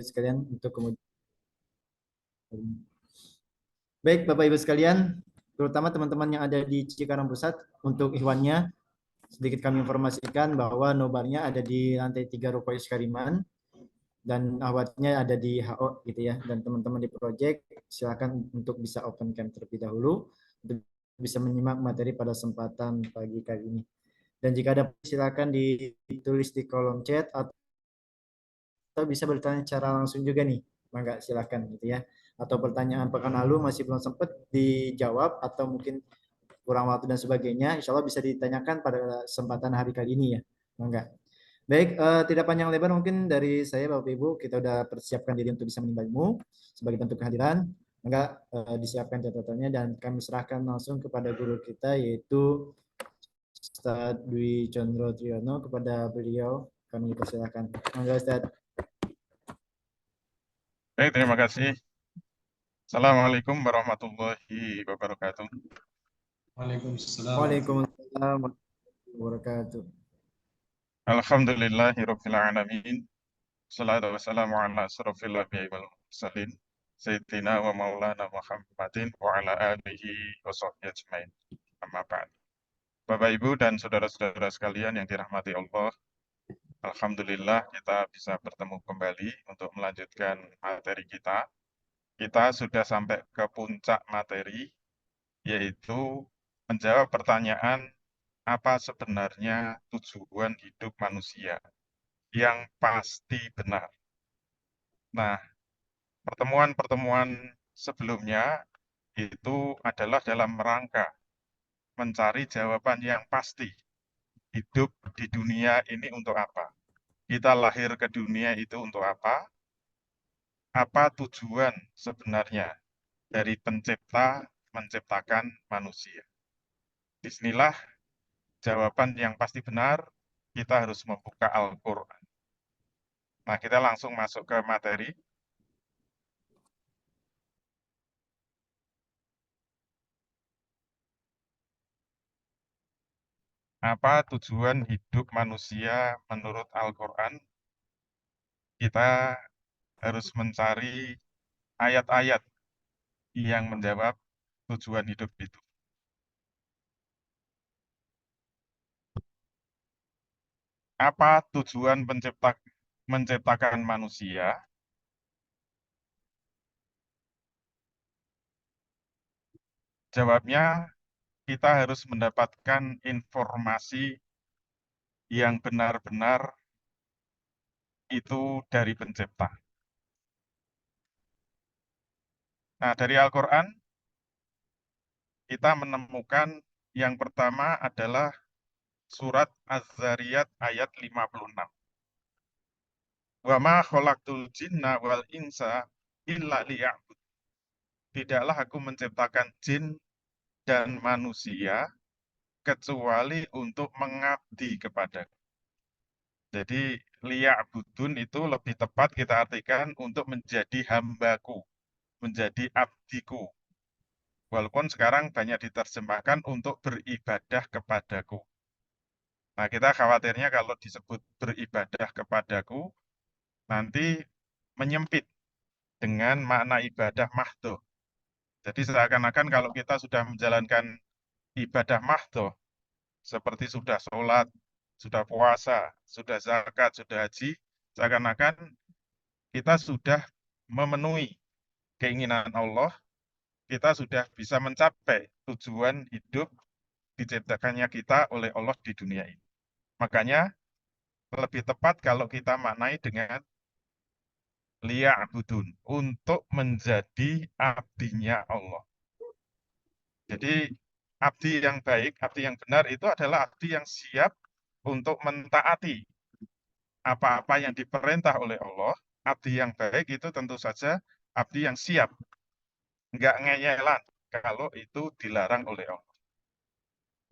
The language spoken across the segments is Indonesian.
sekalian untuk kemudian. Baik, Bapak Ibu sekalian, terutama teman-teman yang ada di Cikarang Pusat, untuk Ikhwannya, sedikit kami informasikan bahwa nobarnya ada di lantai 3 Ruko Iskariman dan awatnya ada di HO gitu ya. Dan teman-teman di project silakan untuk bisa open cam terlebih dahulu untuk bisa menyimak materi pada kesempatan pagi kali ini. Dan jika ada silakan ditulis di kolom chat atau bisa bertanya secara langsung juga nih. Mangga silakan gitu ya. Atau pertanyaan pekan lalu masih belum sempat dijawab atau mungkin kurang waktu dan sebagainya, insya Allah bisa ditanyakan pada kesempatan hari kali ini ya. Mangga. Baik, tidak panjang lebar mungkin dari saya Bapak Ibu, kita udah persiapkan diri untuk bisa menimba ilmu sebagai bentuk kehadiran. Mangga disiapkan catatannya dan kami serahkan langsung kepada guru kita yaitu Ustadz Dwi Condro Triyono. Kepada beliau kami persilakan. Mangga Ustadz. Baik, terima kasih. Assalamualaikum warahmatullahi wabarakatuh. Waalaikumsalam warahmatullahi Waalaikumsalam warahmatullahi wabarakatuh. Alhamdulillahirabbil alamin. Salatu wassalamu ala asrofil anbiya'i wal mursalin. Sayyidina wa maulana Muhammadin wa ala alihi wa sahbihi ajmain. Amma ba'd. Bapak Ibu dan saudara-saudara sekalian yang dirahmati Allah, alhamdulillah kita bisa bertemu kembali untuk melanjutkan materi kita. Kita sudah sampai ke puncak materi, yaitu menjawab pertanyaan apa sebenarnya tujuan hidup manusia yang pasti benar. Nah, pertemuan-pertemuan sebelumnya itu adalah dalam rangka mencari jawaban yang pasti. Hidup di dunia ini untuk apa? Kita lahir ke dunia itu untuk apa? Apa tujuan sebenarnya dari pencipta menciptakan manusia? Disinilah jawaban yang pasti benar, kita harus membuka Al-Quran. Nah, kita langsung masuk ke materi. Apa tujuan hidup manusia menurut Al-Quran? Kita harus mencari ayat-ayat yang menjawab tujuan hidup itu. Apa tujuan menciptakan manusia? Jawabnya, kita harus mendapatkan informasi yang benar-benar itu dari pencipta. Nah, dari Al-Quran, kita menemukan yang pertama adalah surat Az-Zariyat ayat 56. Wa ma khalaqtul jinna wal insa illa liya'bud. Tidaklah aku menciptakan jin dan manusia kecuali untuk mengabdi kepadaku. Jadi liya'budun itu lebih tepat kita artikan untuk menjadi hambaku, menjadi abdiku. Walaupun sekarang banyak diterjemahkan untuk beribadah kepadaku. Nah, kita khawatirnya kalau disebut beribadah kepadaku, nanti menyempit dengan makna ibadah mahdoh. Jadi seakan-akan kalau kita sudah menjalankan ibadah mahdoh, seperti sudah sholat, sudah puasa, sudah zakat, sudah haji, seakan-akan kita sudah memenuhi keinginan Allah, kita sudah bisa mencapai tujuan hidup diciptakannya kita oleh Allah di dunia ini. Makanya lebih tepat kalau kita maknai dengan liya'budun, untuk menjadi abdinya Allah. Jadi abdi yang baik, abdi yang benar itu adalah abdi yang siap untuk mentaati apa-apa yang diperintah oleh Allah. Abdi yang baik itu tentu saja abdi yang siap, nggak ngeyelan kalau itu dilarang oleh Allah.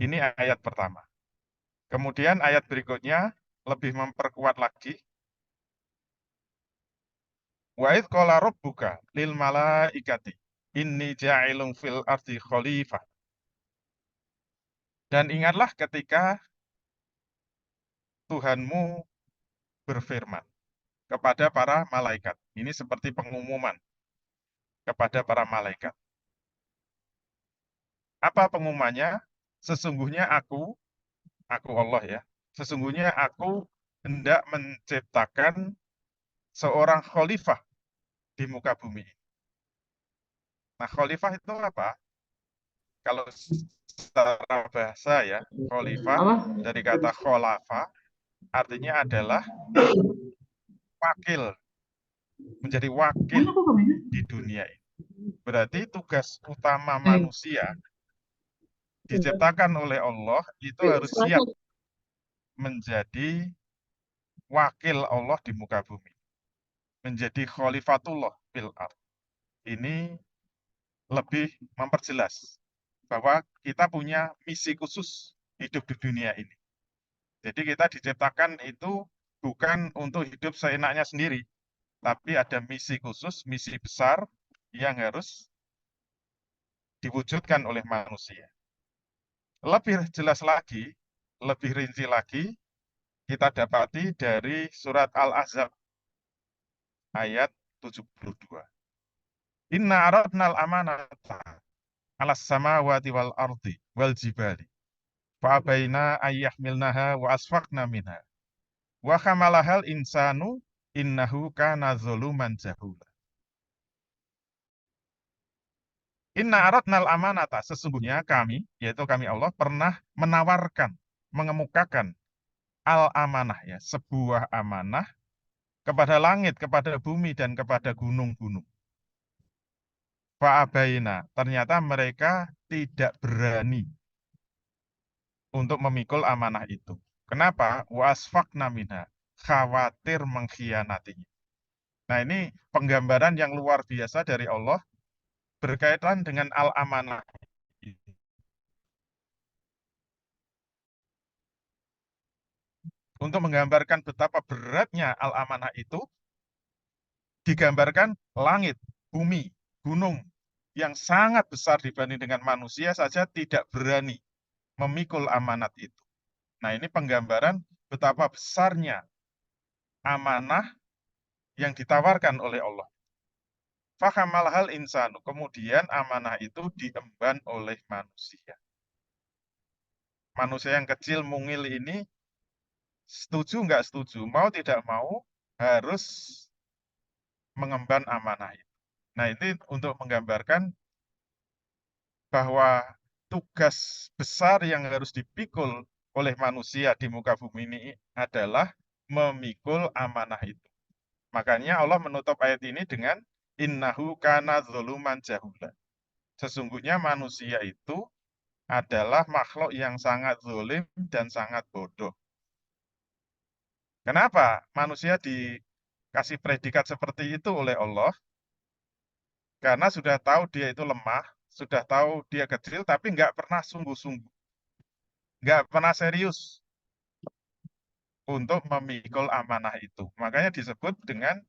Ini ayat pertama. Kemudian ayat berikutnya lebih memperkuat lagi. Wa idh qala rabbuka lil malaikati inni ja'ilun fil ardi khalifah. Dan ingatlah ketika Tuhanmu berfirman. kepada para malaikat. Ini seperti pengumuman kepada para malaikat. Apa pengumumannya? Sesungguhnya aku Allah ya, sesungguhnya aku hendak menciptakan seorang khalifah di muka bumi. Nah, khalifah itu apa? Kalau secara bahasa ya, khalifah dari kata kholafa artinya adalah wakil, menjadi wakil di dunia ini. Berarti tugas utama manusia diciptakan oleh Allah itu harus siap menjadi wakil Allah di muka bumi, menjadi khalifatullah fil ard. Ini lebih memperjelas bahwa kita punya misi khusus hidup di dunia ini. Jadi kita diciptakan itu bukan untuk hidup seenaknya sendiri, tapi ada misi khusus, misi besar yang harus diwujudkan oleh manusia. Lebih jelas lagi, lebih rinci lagi, kita dapati dari surat Al-Ahzab ayat 72. Inna aradnal amanata alas samawati wal ardi wal jibali fa'abaina ayyahmilnaha wa asfaqna minha wa hamalahal insanu innahu kana zaluman jahula. Inna aradnal amanata, sesungguhnya kami, yaitu kami Allah, pernah menawarkan, mengemukakan al-amanah, ya, sebuah amanah kepada langit, kepada bumi, dan kepada gunung-gunung. Fa'abaina, ternyata mereka tidak berani untuk memikul amanah itu. Kenapa? Wasfaqna minha, khawatir mengkhianatinya. Nah, ini penggambaran yang luar biasa dari Allah berkaitan dengan al-amanah. Untuk menggambarkan betapa beratnya al-amanah itu, digambarkan langit, bumi, gunung yang sangat besar dibanding dengan manusia saja tidak berani memikul amanat itu. Nah, ini penggambaran betapa besarnya amanah yang ditawarkan oleh Allah. Fahamal hal insanu, kemudian amanah itu diemban oleh manusia. Manusia yang kecil mungil ini setuju nggak setuju, mau tidak mau harus mengemban amanah itu. Nah, ini untuk menggambarkan bahwa tugas besar yang harus dipikul oleh manusia di muka bumi ini adalah memikul amanah itu. Makanya Allah menutup ayat ini dengan innahu kana zuluman jahula. Sesungguhnya manusia itu adalah makhluk yang sangat zalim dan sangat bodoh. Kenapa manusia dikasih predikat seperti itu oleh Allah? Karena sudah tahu dia itu lemah, sudah tahu dia kecil, tapi nggak pernah sungguh-sungguh. Nggak pernah serius untuk memikul amanah itu. Makanya disebut dengan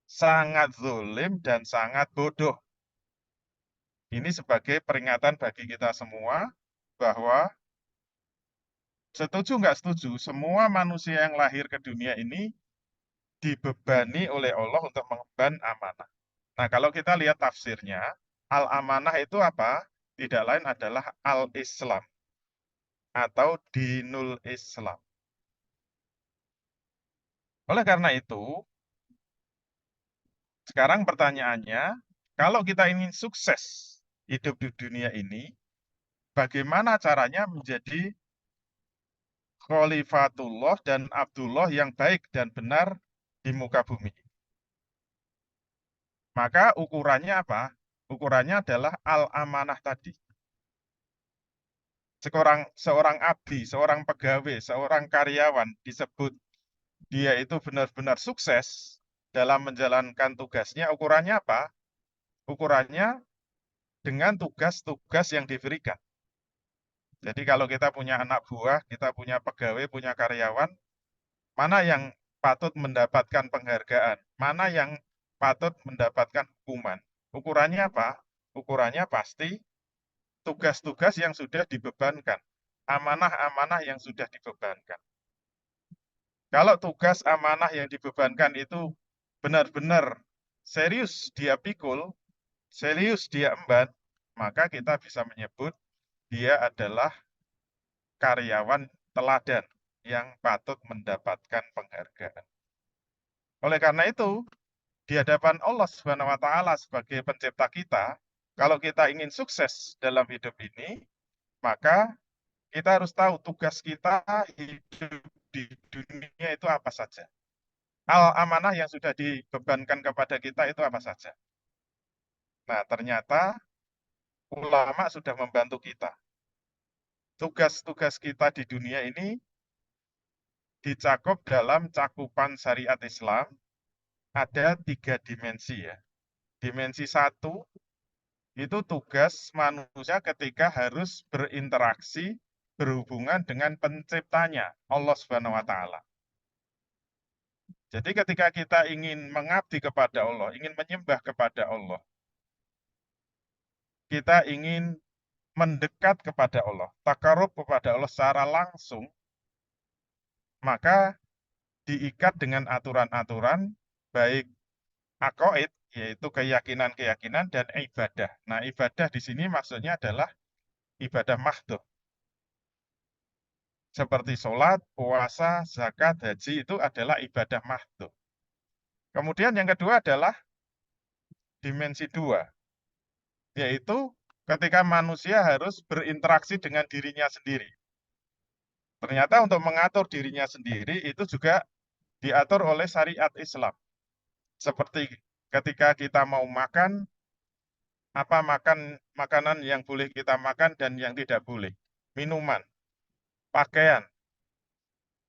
sangat zalim dan sangat bodoh. Ini sebagai peringatan bagi kita semua bahwa setuju nggak setuju, semua manusia yang lahir ke dunia ini dibebani oleh Allah untuk mengemban amanah. Nah, kalau kita lihat tafsirnya, al-amanah itu apa? Tidak lain adalah al-Islam atau dinul Islam. Oleh karena itu, sekarang pertanyaannya, kalau kita ingin sukses hidup di dunia ini, bagaimana caranya menjadi khalifatullah dan Abdullah yang baik dan benar di muka bumi? Maka ukurannya apa? Ukurannya adalah al-amanah tadi. Seorang abdi, seorang pegawai, seorang karyawan disebut dia itu benar-benar sukses dalam menjalankan tugasnya. Ukurannya apa? Ukurannya dengan tugas-tugas yang diberikan. Jadi kalau kita punya anak buah, kita punya pegawai, punya karyawan, mana yang patut mendapatkan penghargaan, mana yang patut mendapatkan hukuman. Ukurannya apa? Ukurannya pasti tugas-tugas yang sudah dibebankan, amanah-amanah yang sudah dibebankan. Kalau tugas amanah yang dibebankan itu benar-benar serius dia pikul, serius dia emban, maka kita bisa menyebut dia adalah karyawan teladan yang patut mendapatkan penghargaan. Oleh karena itu, di hadapan Allah Subhanahu wa taala sebagai pencipta kita, kalau kita ingin sukses dalam hidup ini, maka kita harus tahu tugas kita hidup di dunia itu apa saja. Amanah yang sudah dibebankan kepada kita itu apa saja. Nah, ternyata ulama sudah membantu kita. Tugas-tugas kita di dunia ini dicakup dalam cakupan syariat Islam, ada 3 dimensi ya. Dimensi 1 itu tugas manusia ketika harus berinteraksi, berhubungan dengan penciptanya, Allah Subhanahu wa taala. Jadi ketika kita ingin mengabdi kepada Allah, ingin menyembah kepada Allah, kita ingin mendekat kepada Allah, takarub kepada Allah secara langsung, maka diikat dengan aturan-aturan baik aqaid, yaitu keyakinan-keyakinan, dan ibadah. Nah, ibadah di sini maksudnya adalah ibadah mahdhuf. Seperti sholat, puasa, zakat, haji itu adalah ibadah mahdhuf. Kemudian yang kedua adalah dimensi 2, yaitu ketika manusia harus berinteraksi dengan dirinya sendiri. Ternyata untuk mengatur dirinya sendiri itu juga diatur oleh syariat Islam. Seperti ketika kita mau makan, apa makanan yang boleh kita makan dan yang tidak boleh. Minuman, pakaian,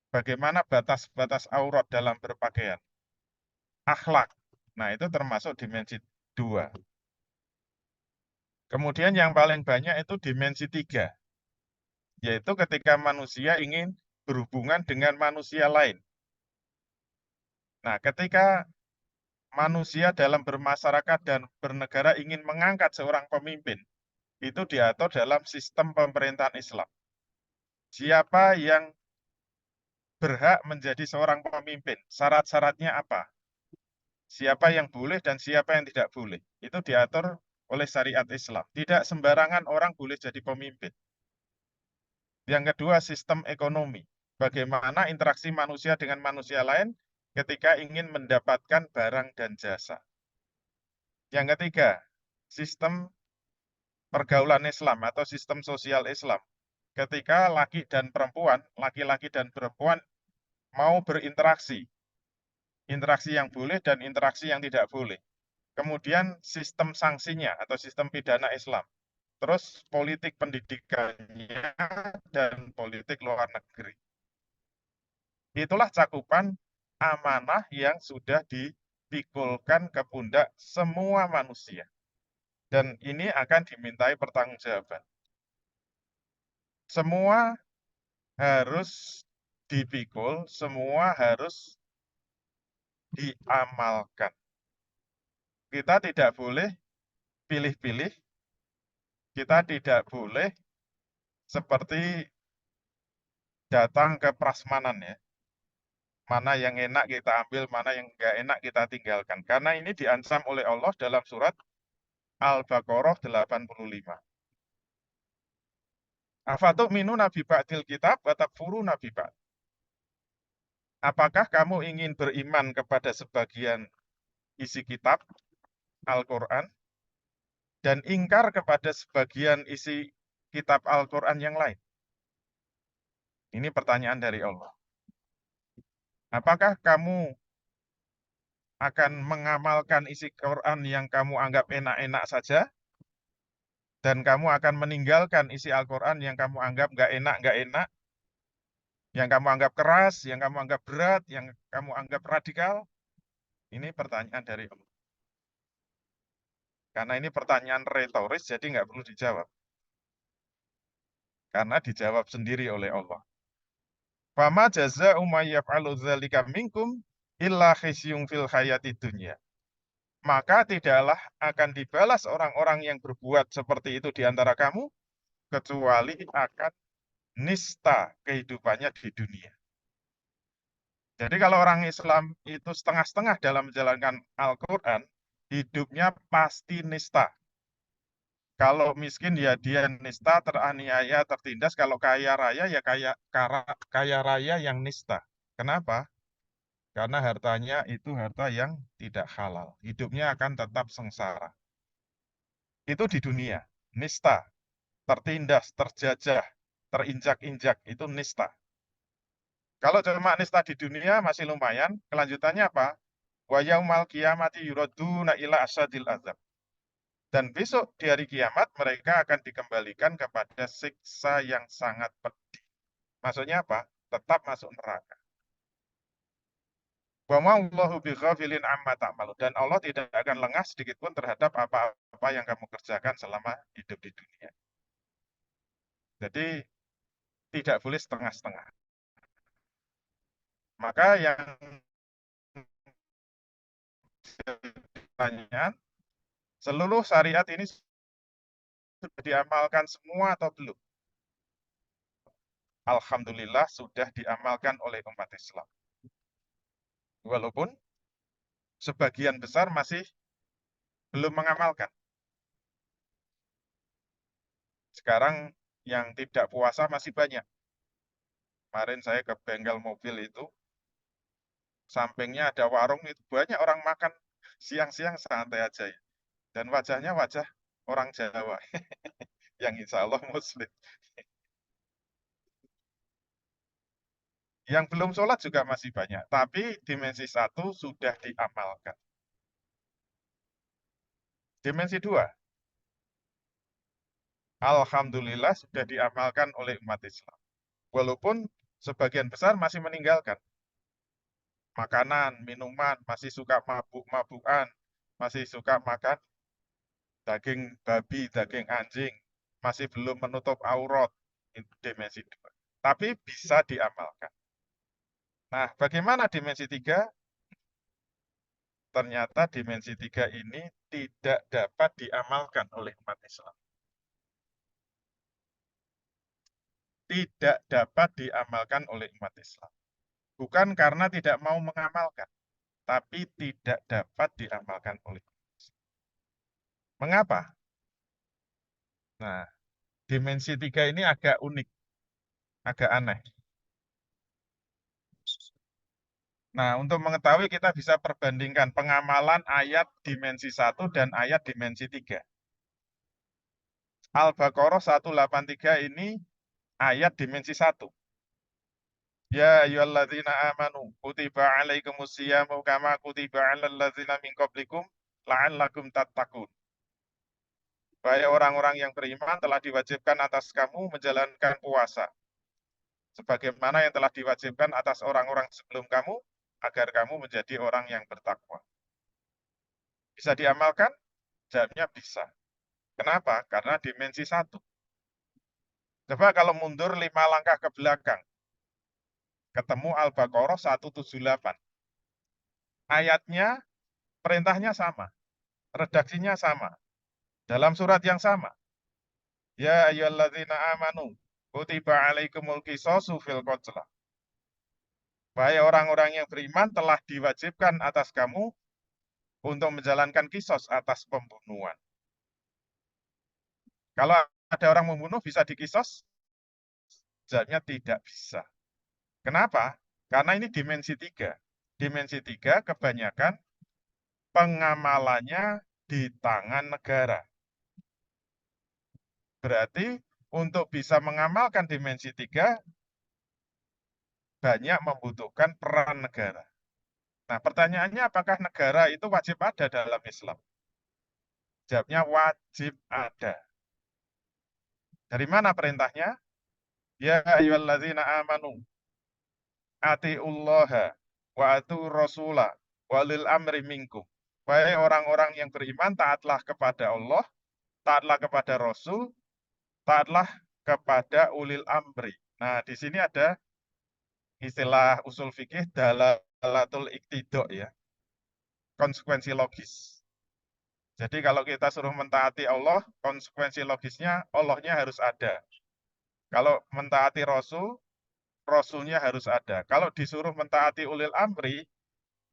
bagaimana batas-batas aurat dalam berpakaian. Akhlak. Nah, itu termasuk dimensi 2. Kemudian yang paling banyak itu dimensi 3, yaitu ketika manusia ingin berhubungan dengan manusia lain. Nah, ketika manusia dalam bermasyarakat dan bernegara ingin mengangkat seorang pemimpin, itu diatur dalam sistem pemerintahan Islam. Siapa yang berhak menjadi seorang pemimpin? Syarat-syaratnya apa? Siapa yang boleh dan siapa yang tidak boleh? Itu diatur oleh syariat Islam. Tidak sembarangan orang boleh jadi pemimpin. Yang kedua, sistem ekonomi. Bagaimana interaksi manusia dengan manusia lain ketika ingin mendapatkan barang dan jasa. Yang ketiga, sistem pergaulan Islam atau sistem sosial Islam. Ketika laki-laki dan perempuan mau berinteraksi, interaksi yang boleh dan interaksi yang tidak boleh. Kemudian sistem sanksinya atau sistem pidana Islam. Terus politik pendidikannya dan politik luar negeri. Itulah cakupan amanah yang sudah dipikulkan ke pundak semua manusia. Dan ini akan dimintai pertanggungjawaban. Semua harus dipikul, semua harus diamalkan. Kita tidak boleh pilih-pilih, kita tidak boleh seperti datang ke prasmanan ya. Mana yang enak kita ambil, mana yang enggak enak kita tinggalkan. Karena ini diancam oleh Allah dalam surat Al-Baqarah 85. Afatu'minu nabi ba'dil kitab wa takfuru nabi ba'd. Apakah kamu ingin beriman kepada sebagian isi kitab Al-Quran dan ingkar kepada sebagian isi kitab Al-Quran yang lain? Ini pertanyaan dari Allah. Apakah kamu akan mengamalkan isi Quran yang kamu anggap enak-enak saja? Dan kamu akan meninggalkan isi Al-Quran yang kamu anggap nggak enak, yang kamu anggap keras, yang kamu anggap berat, yang kamu anggap radikal? Ini pertanyaan dari Allah. Karena ini pertanyaan retoris, jadi nggak perlu dijawab. Karena dijawab sendiri oleh Allah. Fama jaza'u may yaf'alu dzalika minkum illa khizyun fil hayati dunya. Maka tidaklah akan dibalas orang-orang yang berbuat seperti itu di antara kamu, kecuali akan nista kehidupannya di dunia. Jadi kalau orang Islam itu setengah-setengah dalam menjalankan Al-Quran, hidupnya pasti nista. Kalau miskin ya dia nista, teraniaya, tertindas. Kalau kaya raya ya kaya raya yang nista. Kenapa? Karena hartanya itu harta yang tidak halal. Hidupnya akan tetap sengsara. Itu di dunia. Nista, tertindas, terjajah, terinjak-injak. Itu nista. Kalau cuma nista di dunia masih lumayan. Kelanjutannya apa? Wa yaumal qiyamati yuraduna ila asyadil azab. Dan besok di hari kiamat mereka akan dikembalikan kepada siksa yang sangat pedih. Maksudnya apa? Tetap masuk neraka. Wa ma'allahu bighafilin amma ta'malu. Dan Allah tidak akan lengah sedikit pun terhadap apa-apa yang kamu kerjakan selama hidup di dunia. Jadi tidak boleh setengah-setengah. Maka yang tanya, seluruh syariat ini sudah diamalkan semua atau belum? Alhamdulillah sudah diamalkan oleh umat Islam. Walaupun sebagian besar masih belum mengamalkan. Sekarang yang tidak puasa masih banyak. Kemarin saya ke bengkel mobil itu, sampingnya ada warung, itu banyak orang makan siang-siang santai aja ya. Dan wajahnya wajah orang Jawa, yang insya Allah Muslim. Yang belum sholat juga masih banyak, tapi dimensi 1 sudah diamalkan. Dimensi 2, alhamdulillah sudah diamalkan oleh umat Islam. Walaupun sebagian besar masih meninggalkan. Makanan, minuman, masih suka mabuk-mabukan, masih suka makan daging babi, daging anjing, masih belum menutup aurat, itu dimensi 2. Tapi bisa diamalkan. Nah, bagaimana dimensi 3? Ternyata dimensi 3 ini tidak dapat diamalkan oleh umat Islam. Tidak dapat diamalkan oleh umat Islam. Bukan karena tidak mau mengamalkan, tapi tidak dapat diamalkan oleh umat Islam. Mengapa? Nah, dimensi 3 ini agak unik, agak aneh. Nah, untuk mengetahui kita bisa perbandingkan pengamalan ayat dimensi 1 dan ayat dimensi 3. Al-Baqarah 183 ini ayat dimensi 1. Ya ayyuhalladzina amanu kutiba alaikumusyiyamu kama kutiba alal ladzina min qablikum la'allakum tattaqun. Wahai orang-orang yang beriman telah diwajibkan atas kamu menjalankan puasa sebagaimana yang telah diwajibkan atas orang-orang sebelum kamu agar kamu menjadi orang yang bertakwa. Bisa diamalkan? Jawabnya bisa. Kenapa? Karena dimensi 1. Coba kalau mundur 5 langkah ke belakang, ketemu Al-Baqarah 178. Ayatnya, perintahnya sama, redaksinya sama, dalam surat yang sama. Ya ayyuhalladzina amanu, kutiba alaikumul qisasu fil qatl. Wahai orang-orang yang beriman telah diwajibkan atas kamu untuk menjalankan kisos atas pembunuhan. Kalau ada orang membunuh bisa dikisos? Jawabnya tidak bisa. Kenapa? Karena ini dimensi 3. Dimensi 3 kebanyakan pengamalannya di tangan negara. Berarti untuk bisa mengamalkan dimensi 3 banyak membutuhkan peran negara. Nah, pertanyaannya apakah negara itu wajib ada dalam Islam? Jawabnya wajib ada. Dari mana perintahnya? Ya ayyuhalladzina amanu atiullaha wa atu rasulah walil amri minkum. Wahai orang-orang yang beriman, taatlah kepada Allah, taatlah kepada Rasul, taatlah kepada ulil amri. Nah, di sini ada istilah usul fikih dalalatul iktidok ya. Konsekuensi logis. Jadi kalau kita suruh mentaati Allah, konsekuensi logisnya Allahnya harus ada. Kalau mentaati Rasul, Rasulnya harus ada. Kalau disuruh mentaati ulil amri,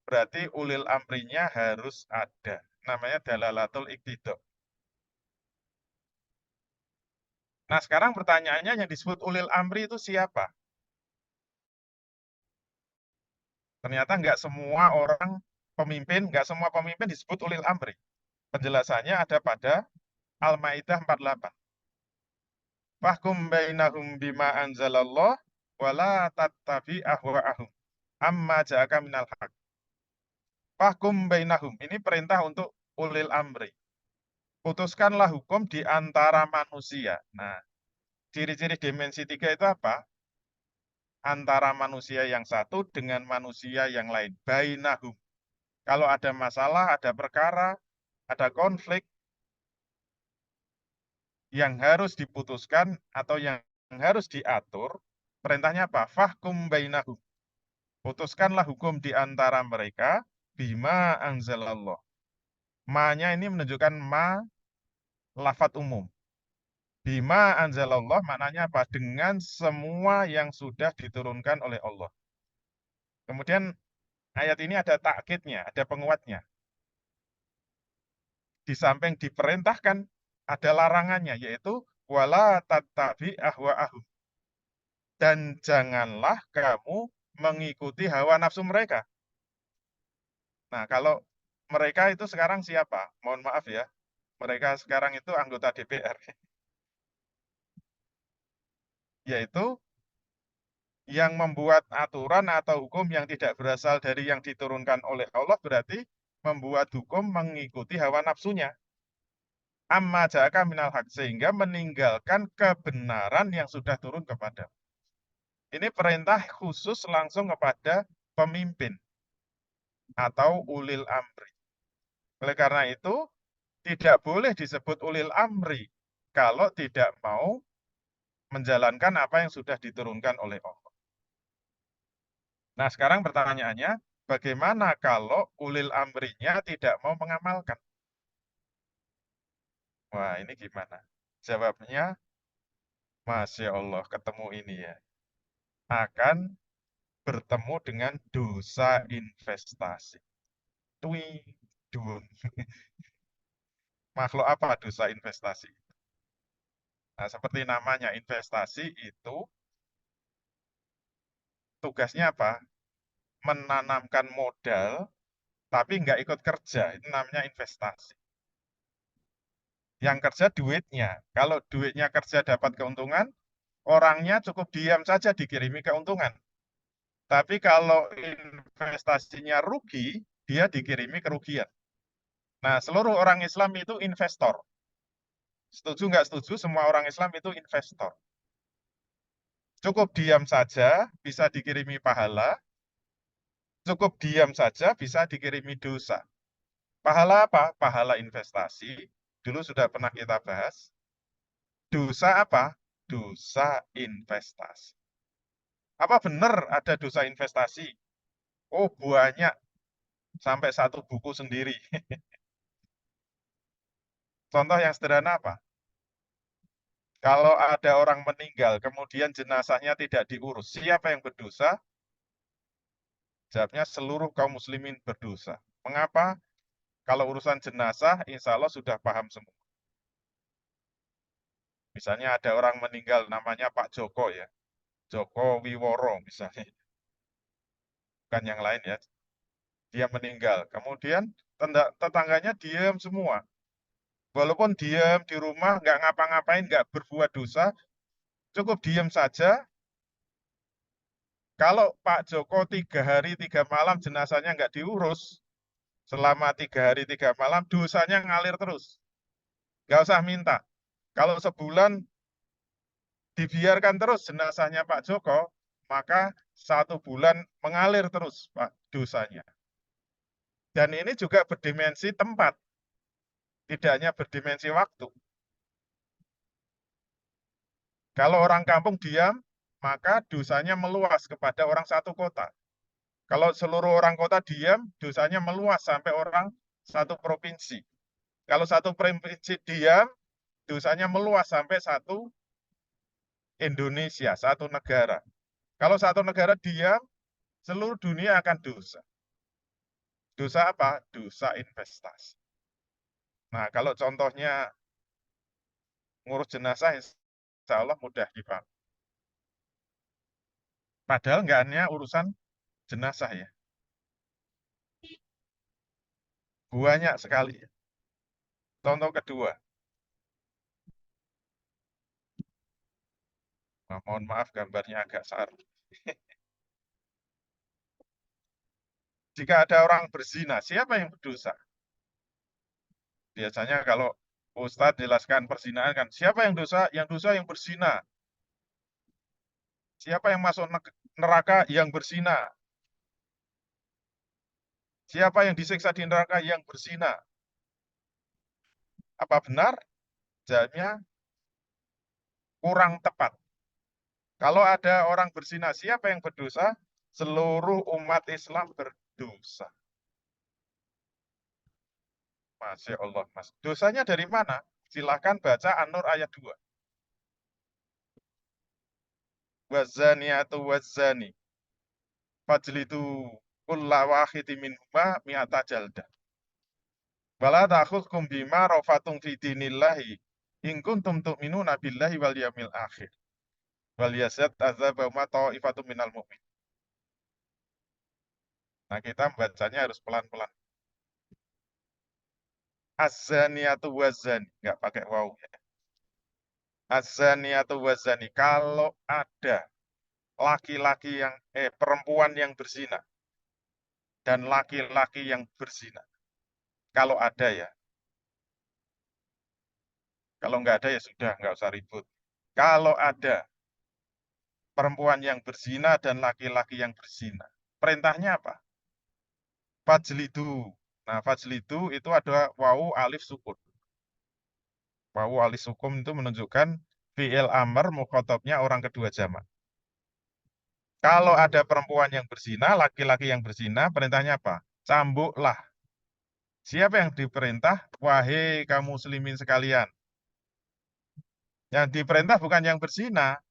berarti ulil amrinya harus ada. Namanya dalalatul iqtidah. Nah, sekarang pertanyaannya yang disebut ulil amri itu siapa? Ternyata nggak semua orang pemimpin, nggak semua pemimpin disebut ulil amri. Penjelasannya ada pada Al-Maidah 48. Fahkum bainahum bima anzalallah wala tattabi ahwa'ahum amma ja'aka minal haq. Fahkum bainahum. Ini perintah untuk ulil amri. Putuskanlah hukum di antara manusia. Nah, ciri-ciri dimensi 3 itu apa? Antara manusia yang satu dengan manusia yang lain. Bainahum. Kalau ada masalah, ada perkara, ada konflik yang harus diputuskan atau yang harus diatur, perintahnya apa? Fahkum bainahum. Putuskanlah hukum di antara mereka bima anzalallah. Ma-nya ini menunjukkan ma lafat umum. Bima anzalallah maknanya apa? Dengan semua yang sudah diturunkan oleh Allah. Kemudian ayat ini ada takkidnya, ada penguatnya. Di samping diperintahkan ada larangannya, yaitu wala tattabi ahwa'ahum. Dan janganlah kamu mengikuti hawa nafsu mereka. Nah, kalau mereka itu sekarang siapa? Mohon maaf ya, mereka sekarang itu anggota DPR. Yaitu yang membuat aturan atau hukum yang tidak berasal dari yang diturunkan oleh Allah berarti membuat hukum mengikuti hawa nafsunya. Amma ja'aka minal haq, sehingga meninggalkan kebenaran yang sudah turun kepada. Ini perintah khusus langsung kepada pemimpin atau ulil amri. Oleh karena itu, tidak boleh disebut ulil amri kalau tidak mau menjalankan apa yang sudah diturunkan oleh Allah. Nah, sekarang pertanyaannya, bagaimana kalau ulil amrinya tidak mau mengamalkan? Wah, ini gimana? Jawabnya, Masya Allah, ketemu ini ya. Akan bertemu dengan dosa investasi. Tui, dun. Makhluk apa dosa investasi? Nah, seperti namanya, investasi itu tugasnya apa? Menanamkan modal, tapi nggak ikut kerja. Itu namanya investasi. Yang kerja duitnya. Kalau duitnya kerja dapat keuntungan, orangnya cukup diam saja dikirimi keuntungan. Tapi kalau investasinya rugi, dia dikirimi kerugian. Nah, seluruh orang Islam itu investor. Setuju nggak setuju, semua orang Islam itu investor. Cukup diam saja, bisa dikirimi pahala. Cukup diam saja, bisa dikirimi dosa. Pahala apa? Pahala investasi. Dulu sudah pernah kita bahas. Dosa apa? Dosa investasi. Apa benar ada dosa investasi? Oh, banyak. Sampai satu buku sendiri. Contoh yang sederhana apa? Kalau ada orang meninggal, kemudian jenazahnya tidak diurus, siapa yang berdosa? Jawabnya seluruh kaum muslimin berdosa. Mengapa? Kalau urusan jenazah, insya Allah sudah paham semua. Misalnya ada orang meninggal namanya Pak Joko ya, Joko Wiworo misalnya, bukan yang lain ya. Dia meninggal, kemudian tetangganya diam semua. Walaupun diam di rumah, nggak ngapa-ngapain, nggak berbuat dosa, cukup diam saja. Kalau Pak Joko 3 hari 3 malam jenazahnya nggak diurus, selama 3 hari 3 malam dosanya ngalir terus. Nggak usah minta. Kalau sebulan dibiarkan terus jenazahnya Pak Joko, maka 1 bulan mengalir terus Pak dosanya. Dan ini juga berdimensi tempat, tidak hanya berdimensi waktu. Kalau orang kampung diam, maka dosanya meluas kepada orang satu kota. Kalau seluruh orang kota diam, dosanya meluas sampai orang satu provinsi. Kalau satu provinsi diam, dosanya meluas sampai satu Indonesia, satu negara. Kalau satu negara diam, seluruh dunia akan dosa. Dosa apa? Dosa investasi. Nah, kalau contohnya ngurus jenazah, insya Allah mudah dipahami. Padahal nggak hanya urusan jenazah ya. Banyak sekali. Contoh kedua. Nah, mohon maaf gambarnya agak saru. Jika ada orang berzina, siapa yang berdosa? Biasanya kalau Ustadz jelaskan perzinahan kan, siapa yang dosa? Yang dosa yang berzina. Siapa yang masuk neraka? Yang berzina. Siapa yang disiksa di neraka? Yang berzina. Apa benar? Jawabnya kurang tepat. Kalau ada orang berzina, siapa yang berdosa? Seluruh umat Islam berdosa. Masya Allah, Mas. Dosanya dari mana? Silahkan baca An-Nur ayat 2. Wazaniatu wazani. Fajlidu kulla wahidi minhuma mi'ata jaldah. Wala ta'khudhukum bima rafatum fi dinillahi in kuntum tu'minuna billahi wal yawmil akhir. Wal yazad azabahuma ta'ifatum minal mu'min. Nah, kita bacanya harus pelan-pelan. Az-zaniatu wazani, enggak pakai waw ya. Az-zaniatu wazani, kalau ada laki-laki yang perempuan yang berzina dan laki-laki yang berzina. Kalau ada ya. Kalau nggak ada ya sudah, nggak usah ribut. Kalau ada perempuan yang berzina dan laki-laki yang berzina, perintahnya apa? Fajlidu. Nah, fajlidu itu ada wawu alif sukun. Wawu alif sukun itu menunjukkan fi'il amr mukhatabnya orang kedua jamak. Kalau ada perempuan yang berzina, laki-laki yang berzina, perintahnya apa? Cambuklah. Siapa yang diperintah? Wahai kaum muslimin sekalian. Yang diperintah bukan yang berzina,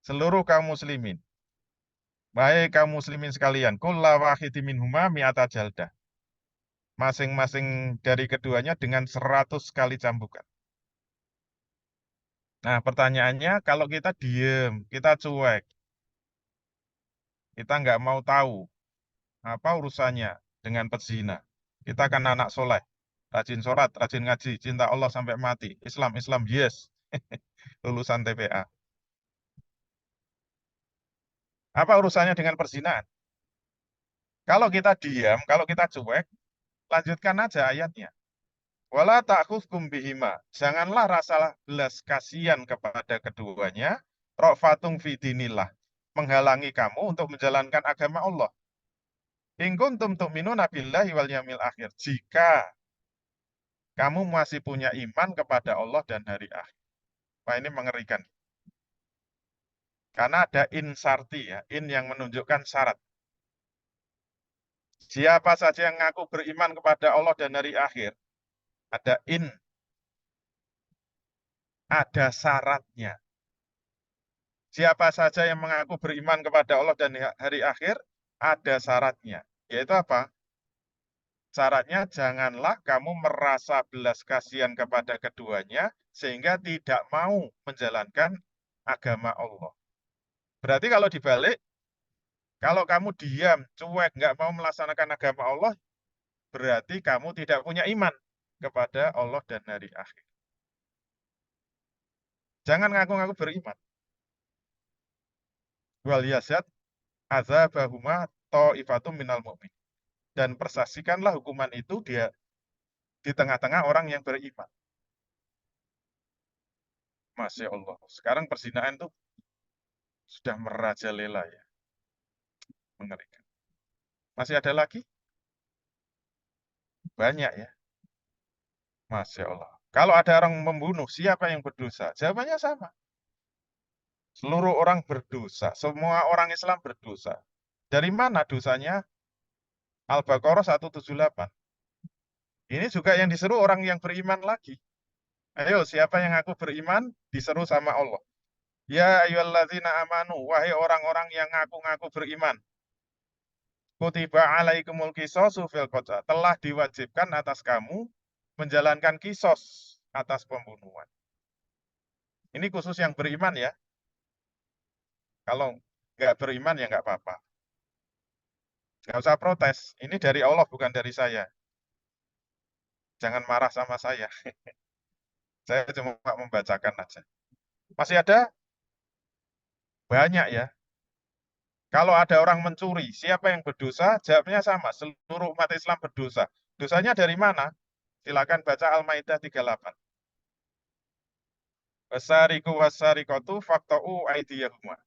seluruh kaum muslimin. Baik kaum muslimin sekalian, kulla wahidi minhuma mi'ata jaldah. Masing-masing dari keduanya dengan 100 kali cambukan. Nah, pertanyaannya kalau kita diem, kita cuek, kita nggak mau tahu apa urusannya dengan pezina. Kita kan anak soleh, rajin sholat, rajin ngaji, cinta Allah sampai mati. Islam, Islam, yes. Lulusan TPA. Apa urusannya dengan perzinahan? Kalau kita diam, kalau kita cuek, lanjutkan aja ayatnya. Wala ta'khudhukum bihima. Janganlah rasa belas kasihan kepada keduanya, ra'fatung fi dinillah, menghalangi kamu untuk menjalankan agama Allah. In kuntum tu'minuna billahi wal yawmil akhir. Jika kamu masih punya iman kepada Allah dan hari akhir. Wah, ini mengerikan. Karena ada in sarti ya, in yang menunjukkan syarat. Siapa saja yang ngaku beriman kepada Allah dan hari akhir, ada in, ada syaratnya. Siapa saja yang mengaku beriman kepada Allah dan hari akhir, ada syaratnya. Yaitu apa? Syaratnya janganlah kamu merasa belas kasihan kepada keduanya, sehingga tidak mau menjalankan agama Allah. Berarti kalau dibalik, kalau kamu diam, cuek, nggak mau melaksanakan agama Allah, berarti kamu tidak punya iman kepada Allah dan hari akhir. Jangan ngaku-ngaku beriman. Wal yazad azabahuma ta'ifatum minal mu'min. Dan persaksikanlah hukuman itu dia di tengah-tengah orang yang beriman. Masya Allah. Sekarang perzinahan itu sudah merajalela ya. Mengerikan. Masih ada lagi? Banyak ya. Masya Allah. Kalau ada orang membunuh, siapa yang berdosa? Jawabannya sama. Seluruh orang berdosa. Semua orang Islam berdosa. Dari mana dosanya? Al-Baqarah 178. Ini juga yang diseru orang yang beriman lagi. Ayo, siapa yang aku beriman, diseru sama Allah. Ya ayyuhalladzina amanu, wahai orang-orang yang ngaku-ngaku beriman. Kutiba alaikumul qisasu fil qatl, telah diwajibkan atas kamu menjalankan kisos atas pembunuhan. Ini khusus yang beriman ya. Kalau nggak beriman ya nggak apa-apa. Nggak usah protes. Ini dari Allah bukan dari saya. Jangan marah sama saya. Saya cuma membacakan aja. Masih ada? Banyak ya. Kalau ada orang mencuri, siapa yang berdosa? Jawabnya sama, seluruh umat Islam berdosa. Dosanya dari mana? Silakan baca Al-Maidah 38. Wasariku wasarikotu fakta'u aidiyahuma.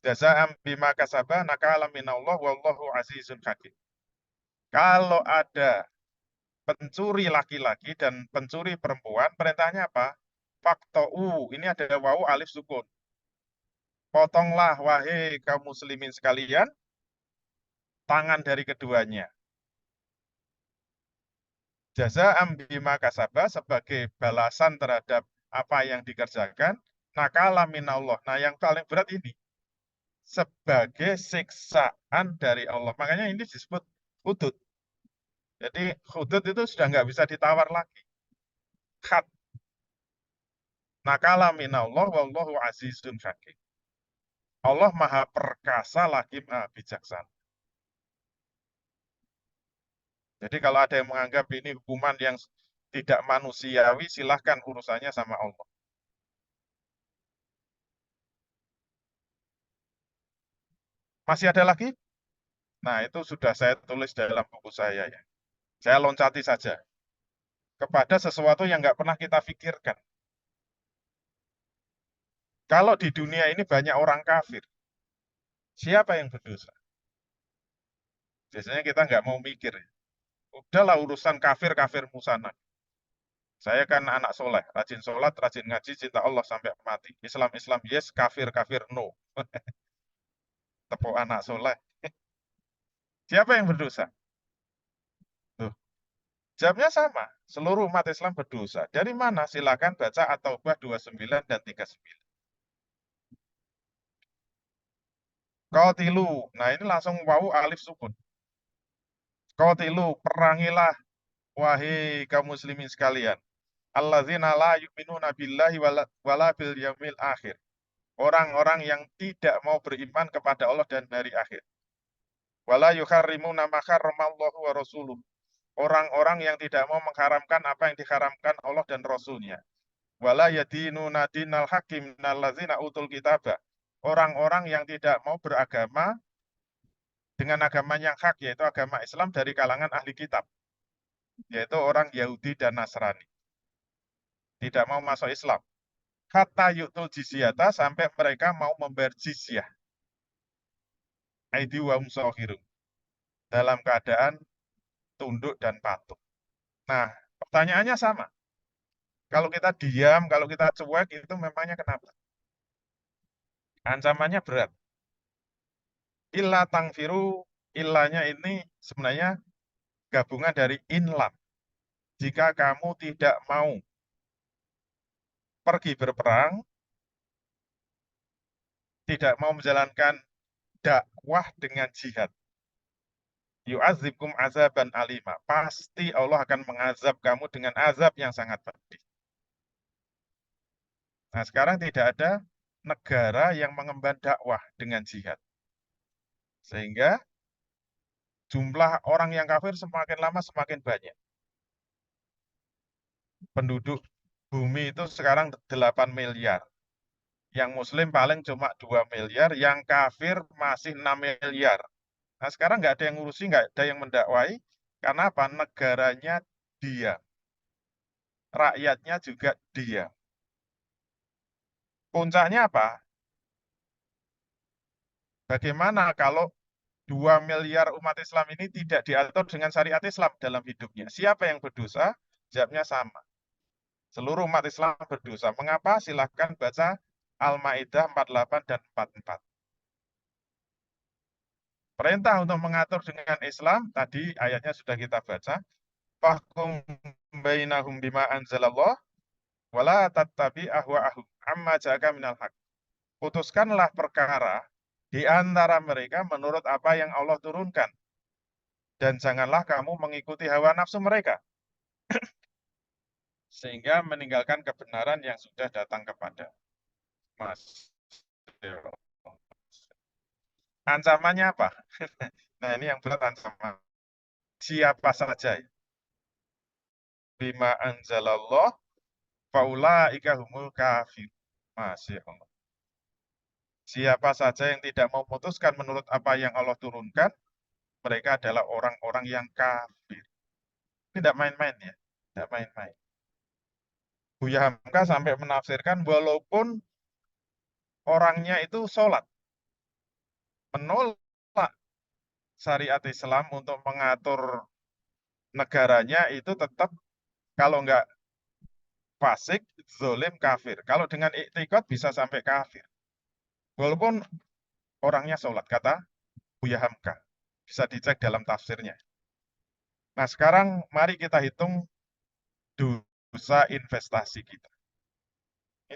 Jaza'am bima kasaba nakala minallah wallahu azizun hakim. Kalau ada pencuri laki-laki dan pencuri perempuan, perintahnya apa? Fakta'u, ini ada wawu alif sukun. Potonglah wahai kaum muslimin sekalian tangan dari keduanya. Jaza'am bima kasaba sebagai balasan terhadap apa yang dikerjakan. Nakala minallah. Nah, yang paling berat ini sebagai siksaan dari Allah. Makanya ini disebut hudud. Jadi hudud itu sudah nggak bisa ditawar lagi. Khat. Nakala minallah wallahu azizun hakim. Allah maha perkasa lagi maha bijaksana. Jadi kalau ada yang menganggap ini hukuman yang tidak manusiawi, silahkan urusannya sama Allah. Masih ada lagi? Nah, itu sudah saya tulis dalam buku saya ya. Saya loncati saja. Kepada sesuatu yang nggak pernah kita pikirkan. Kalau di dunia ini banyak orang kafir, siapa yang berdosa? Biasanya kita nggak mau mikir. Udahlah urusan kafir-kafir musana. Saya kan anak soleh, rajin sholat, rajin ngaji, cinta Allah sampai mati. Islam-Islam yes, kafir-kafir no. Tepuk anak soleh. Siapa yang berdosa? Tuh. Jawabnya sama. Seluruh umat Islam berdosa. Dari mana? Silakan baca At-Taubah 29 dan 39. Qatilu. Nah, ini langsung wawu alif sukun. Qatilu, perangilah wahai kaum muslimin sekalian. Alladzina la yu'minuna billahi wala bil yaumil akhir. Orang-orang yang tidak mau beriman kepada Allah dan hari akhir. Wala yuharrimuna ma harramallahu wa rasuluh. Orang-orang yang tidak mau mengharamkan apa yang diharamkan Allah dan Rasulnya. Wala yadinuna dinal hakim minallazina utul kitabah. Orang-orang yang tidak mau beragama dengan agama yang hak, yaitu agama Islam dari kalangan ahli kitab, yaitu orang Yahudi dan Nasrani. Tidak mau masuk Islam. Kata yu'tul jizyata sampai mereka mau membayar jizyah. Aidi wa musawhirun. Dalam keadaan tunduk dan patuh. Nah, pertanyaannya sama. Kalau kita diam, kalau kita cuek, itu memangnya kenapa? Ancamannya berat. Illa tangfiru, illanya ini sebenarnya gabungan dari inlam. Jika kamu tidak mau pergi berperang, tidak mau menjalankan dakwah dengan jihad, yu'adzibkum azaban alima. Pasti Allah akan mengazab kamu dengan azab yang sangat pedih. Nah, sekarang tidak ada negara yang mengemban dakwah dengan jihad. Sehingga jumlah orang yang kafir semakin lama semakin banyak. Penduduk bumi itu sekarang 8 miliar. Yang muslim paling cuma 2 miliar, yang kafir masih 6 miliar. Nah, sekarang nggak ada yang ngurusi, nggak ada yang mendakwai. Karena apa? Negaranya diam. Rakyatnya juga diam. Puncaknya apa? Bagaimana kalau 2 miliar umat Islam ini tidak diatur dengan syariat Islam dalam hidupnya? Siapa yang berdosa? Jawabnya sama. Seluruh umat Islam berdosa. Mengapa? Silahkan baca Al-Maidah 48 dan 44. Perintah untuk mengatur dengan Islam, tadi ayatnya sudah kita baca. Fahkum bainahum bima anzalallah, wala tattabi ahwa'ahum amma ja'aka minal haq. putuskanlah perkara di antara mereka menurut apa yang Allah turunkan. Dan janganlah kamu mengikuti hawa nafsu mereka. Sehingga meninggalkan kebenaran yang sudah datang kepada Mas. Ancamannya apa? Nah, ini yang berat ancaman. Siapa saja. Bima anzalallah faulaika humul kafir. Masya Allah. Siapa saja yang tidak mau memutuskan menurut apa yang Allah turunkan, mereka adalah orang-orang yang kafir. Tidak main-main ya. Tidak main-main. Buya Hamka sampai menafsirkan walaupun orangnya itu sholat, menolak syariat Islam untuk mengatur negaranya itu tetap kalau nggak fasik, zolim, kafir. Kalau dengan iktikad bisa sampai kafir. Walaupun orangnya sholat, kata Buya Hamka. Bisa dicek dalam tafsirnya. Nah sekarang mari kita hitung dosa investasi kita.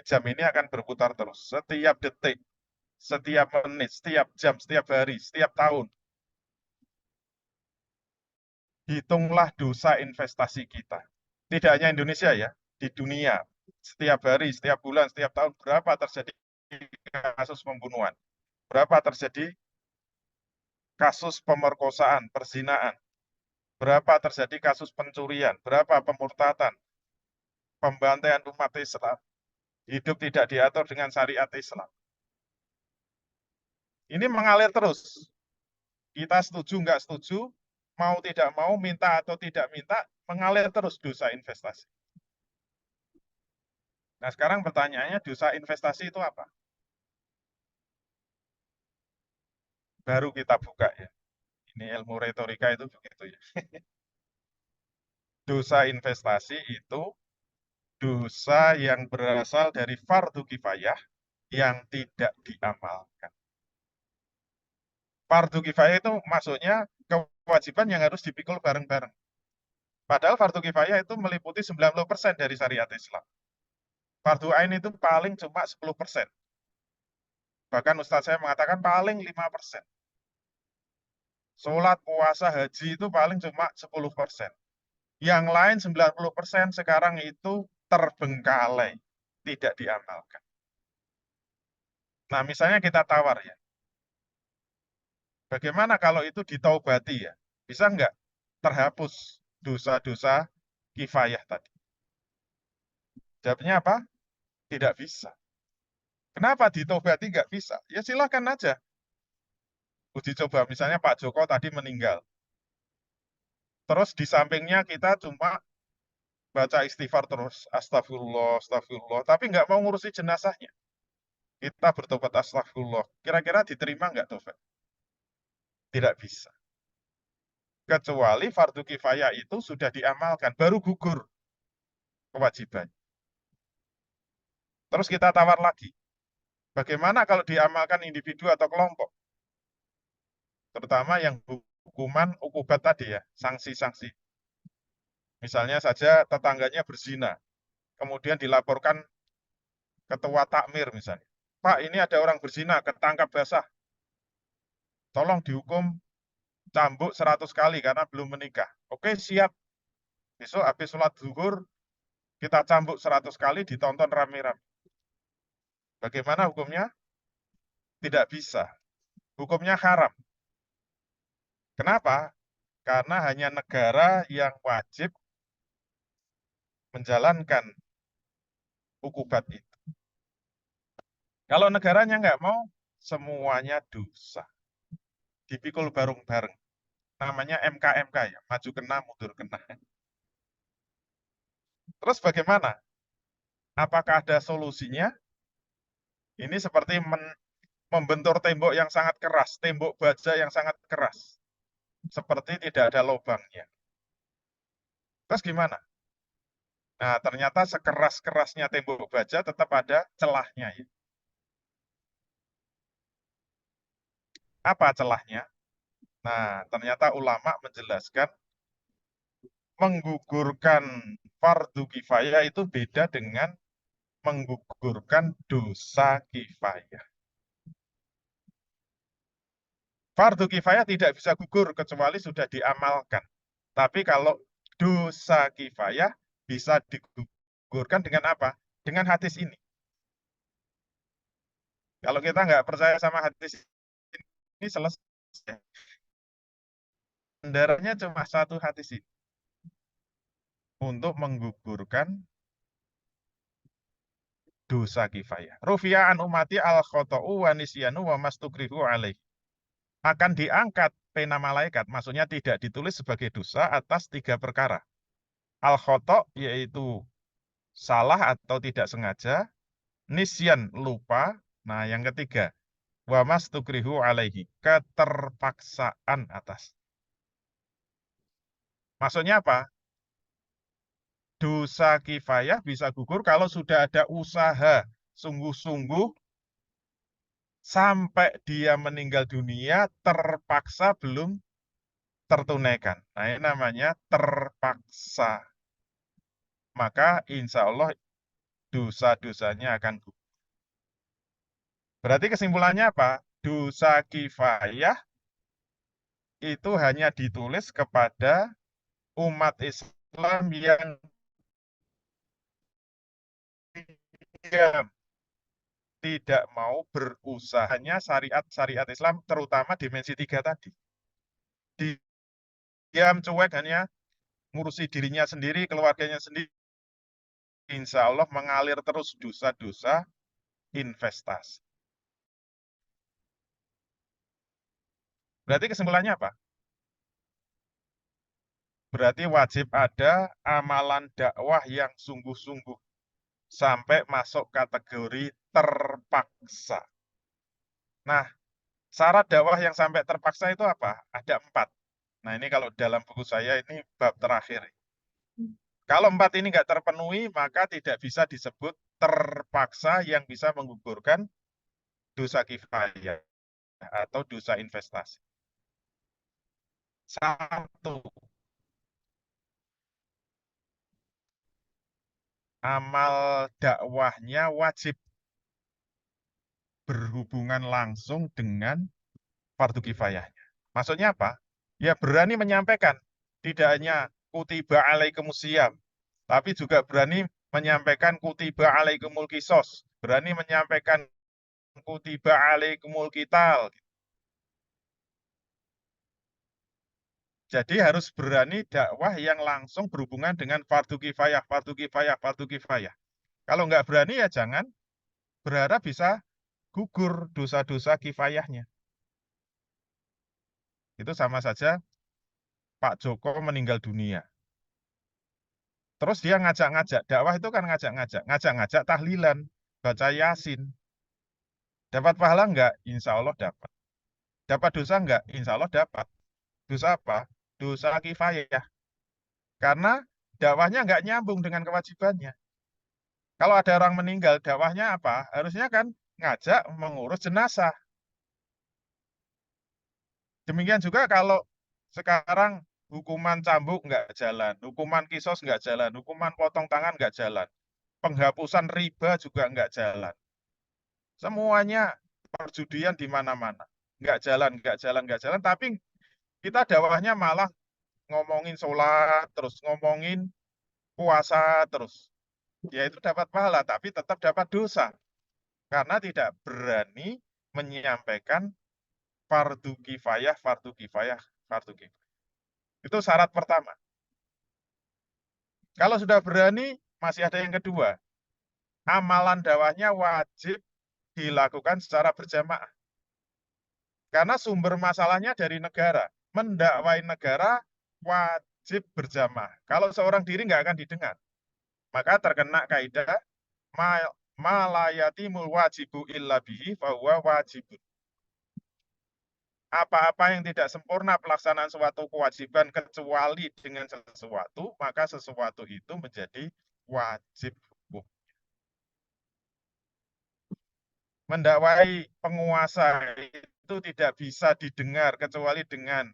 Jam ini akan berputar terus. Setiap detik, setiap menit, setiap jam, setiap hari, setiap tahun. Hitunglah dosa investasi kita. Tidak hanya Indonesia ya, di dunia. Setiap hari, setiap bulan, setiap tahun, berapa terjadi kasus pembunuhan. Berapa terjadi kasus pemerkosaan, perzinaan. Berapa terjadi kasus pencurian, berapa pemurtatan, pembantaian umat Islam. Hidup tidak diatur dengan syariat Islam. Ini mengalir terus. Kita setuju, nggak setuju, mau tidak mau, minta atau tidak minta, mengalir terus dosa investasi. Nah sekarang pertanyaannya, dosa investasi itu apa? Baru kita buka ya. Ini ilmu retorika itu begitu ya. Dosa investasi itu dosa yang berasal dari fardu kifayah yang tidak diamalkan. Fardu kifayah itu maksudnya kewajiban yang harus dipikul bareng-bareng. Padahal fardu kifayah itu meliputi 90% dari syariat Islam. Fardu ain itu paling cuma 10%. Bahkan Ustaz saya mengatakan paling 5%. Sholat, puasa, haji itu paling cuma 10%. Yang lain 90% sekarang itu terbengkalai, tidak diamalkan. Nah, misalnya kita tawar ya. Bagaimana kalau itu ditaubati ya? Bisa nggak terhapus dosa-dosa kifayah tadi? Jawabnya apa? Tidak bisa. Kenapa ditaubati nggak bisa? Ya silakan aja. Uji coba, misalnya Pak Joko tadi meninggal. Terus di sampingnya kita cuma baca istighfar terus, astagfirullah, astagfirullah, tapi nggak mau ngurusi jenazahnya. Kita bertobat astagfirullah. Kira-kira diterima nggak tobat? Tidak bisa. Kecuali fardu kifayah itu sudah diamalkan, baru gugur kewajiban. Terus kita tawar lagi. Bagaimana kalau diamalkan individu atau kelompok? Terutama yang hukuman ukubat tadi ya, sanksi-sanksi. Misalnya saja tetangganya berzina, kemudian dilaporkan ketua takmir misalnya. Pak, ini ada orang berzina, ketangkap basah. Tolong dihukum cambuk 100 kali karena belum menikah. Oke, siap. Besok habis sholat zuhur, kita cambuk 100 kali, ditonton rame-rame. Bagaimana hukumnya? Tidak bisa. Hukumnya haram. Kenapa? Karena hanya negara yang wajib menjalankan ukubat itu. Kalau negaranya nggak mau, semuanya dosa. Dipikul bareng-bareng. Namanya MKMK ya, maju kena, mundur kena. Terus bagaimana? Apakah ada solusinya? Ini seperti membentur tembok yang sangat keras, tembok baja yang sangat keras. Seperti tidak ada lubangnya. Terus gimana? Nah, ternyata sekeras-kerasnya tembok baja tetap ada celahnya. Ya. Apa celahnya? Nah, ternyata ulama menjelaskan menggugurkan fardu kifayah itu beda dengan menggugurkan dosa kifayah. Fardu kifayah tidak bisa gugur kecuali sudah diamalkan. Tapi kalau dosa kifayah bisa digugurkan dengan apa? Dengan hadis ini. Kalau kita nggak percaya sama hadis ini selesai. Kendaranya cuma satu hadis ini untuk menggugurkan dosa kifayah. Rufi'an umati al-khoto'u wa nisyanu wa mastukrihu alaih. Akan diangkat pena malaikat, maksudnya tidak ditulis sebagai dosa atas 3 perkara. Al-khoto' yaitu salah atau tidak sengaja, nisyan lupa, nah yang ketiga, wa mastukrihu alaihi, keterpaksaan atas. Maksudnya apa? Dosa kifayah bisa gugur kalau sudah ada usaha sungguh-sungguh sampai dia meninggal dunia terpaksa belum tertunaikan. Nah, ini namanya terpaksa. Maka insya Allah dosa-dosanya akan gugur. Berarti kesimpulannya apa? Dosa kifayah itu hanya ditulis kepada umat Islam yang diam, tidak mau berusahanya syariat-syariat Islam, terutama dimensi 3 tadi. Diam, cuek, hanya ngurusi dirinya sendiri, keluarganya sendiri, insya Allah mengalir terus dosa-dosa investasi. Berarti kesimpulannya apa? Berarti wajib ada amalan dakwah yang sungguh-sungguh sampai masuk kategori terpaksa. Nah, syarat dakwah yang sampai terpaksa itu apa? Ada 4. Nah, ini kalau dalam buku saya ini bab terakhir. Kalau 4 ini nggak terpenuhi, maka tidak bisa disebut terpaksa yang bisa menggugurkan dosa kifayah atau dosa investasi. 1, amal dakwahnya wajib berhubungan langsung dengan fardu kifayahnya. Maksudnya apa? Ya berani menyampaikan, tidak hanya kutiba alaikumusiyam, tapi juga berani menyampaikan kutiba alaikumul kisos, berani menyampaikan kutiba alaikumul qital. Jadi harus berani dakwah yang langsung berhubungan dengan fardu kifayah, fardu kifayah, fardu kifayah. Kalau nggak berani ya jangan berharap bisa gugur dosa-dosa kifayahnya. Itu sama saja Pak Joko meninggal dunia. Terus dia ngajak-ngajak, dakwah itu kan ngajak-ngajak tahlilan, baca Yasin. Dapat pahala enggak? Insya Allah dapat. Dapat dosa enggak? Insya Allah dapat. Dosa apa? Dosa kifayah. Karena dakwahnya enggak nyambung dengan kewajibannya. Kalau ada orang meninggal, dakwahnya apa? Harusnya kan ngajak mengurus jenazah. Demikian juga kalau sekarang hukuman cambuk nggak jalan, hukuman kisos nggak jalan, hukuman potong tangan nggak jalan, penghapusan riba juga nggak jalan. Semuanya perjudian di mana-mana. Nggak jalan, nggak jalan, nggak jalan. Tapi kita dakwahnya malah ngomongin sholat, terus ngomongin puasa, terus. Ya itu dapat pahala, tapi tetap dapat dosa. Karena tidak berani menyampaikan fardu kifayah, fardu kifayah, fardu kifayah. Itu syarat pertama. Kalau sudah berani, masih ada yang kedua. Amalan dakwahnya wajib dilakukan secara berjamaah. Karena sumber masalahnya dari negara. Mendakwai negara wajib berjamaah. Kalau seorang diri nggak akan didengar. Maka terkena kaidah malayatimul wajibu illa bihi fahuwa wajibun. Apa-apa yang tidak sempurna pelaksanaan suatu kewajiban kecuali dengan sesuatu, maka sesuatu itu menjadi wajib hukum. Mendakwai penguasa itu tidak bisa didengar kecuali dengan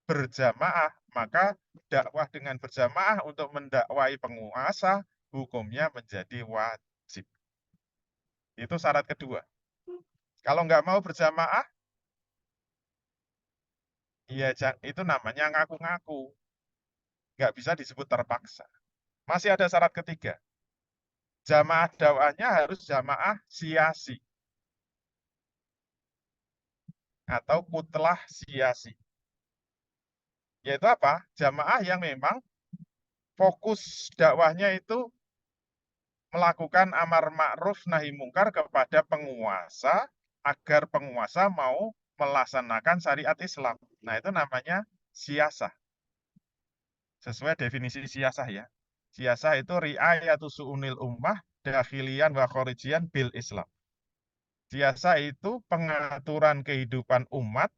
berjamaah, maka dakwah dengan berjamaah untuk mendakwai penguasa hukumnya menjadi wajib. Itu syarat kedua. Kalau nggak mau berjamaah, ya itu namanya ngaku-ngaku. Nggak bisa disebut terpaksa. Masih ada syarat ketiga. Jamaah dakwahnya harus jamaah siasi atau kutlah siasi. Yaitu apa? Jamaah yang memang fokus dakwahnya itu melakukan amar ma'ruf nahi mungkar kepada penguasa agar penguasa mau melaksanakan syariat Islam. Nah, itu namanya siasah. Sesuai definisi siasah ya. Siasah itu ri'ayatu su'unil ummah dakhilian wa khorijian bil Islam. Siasah itu pengaturan kehidupan umat,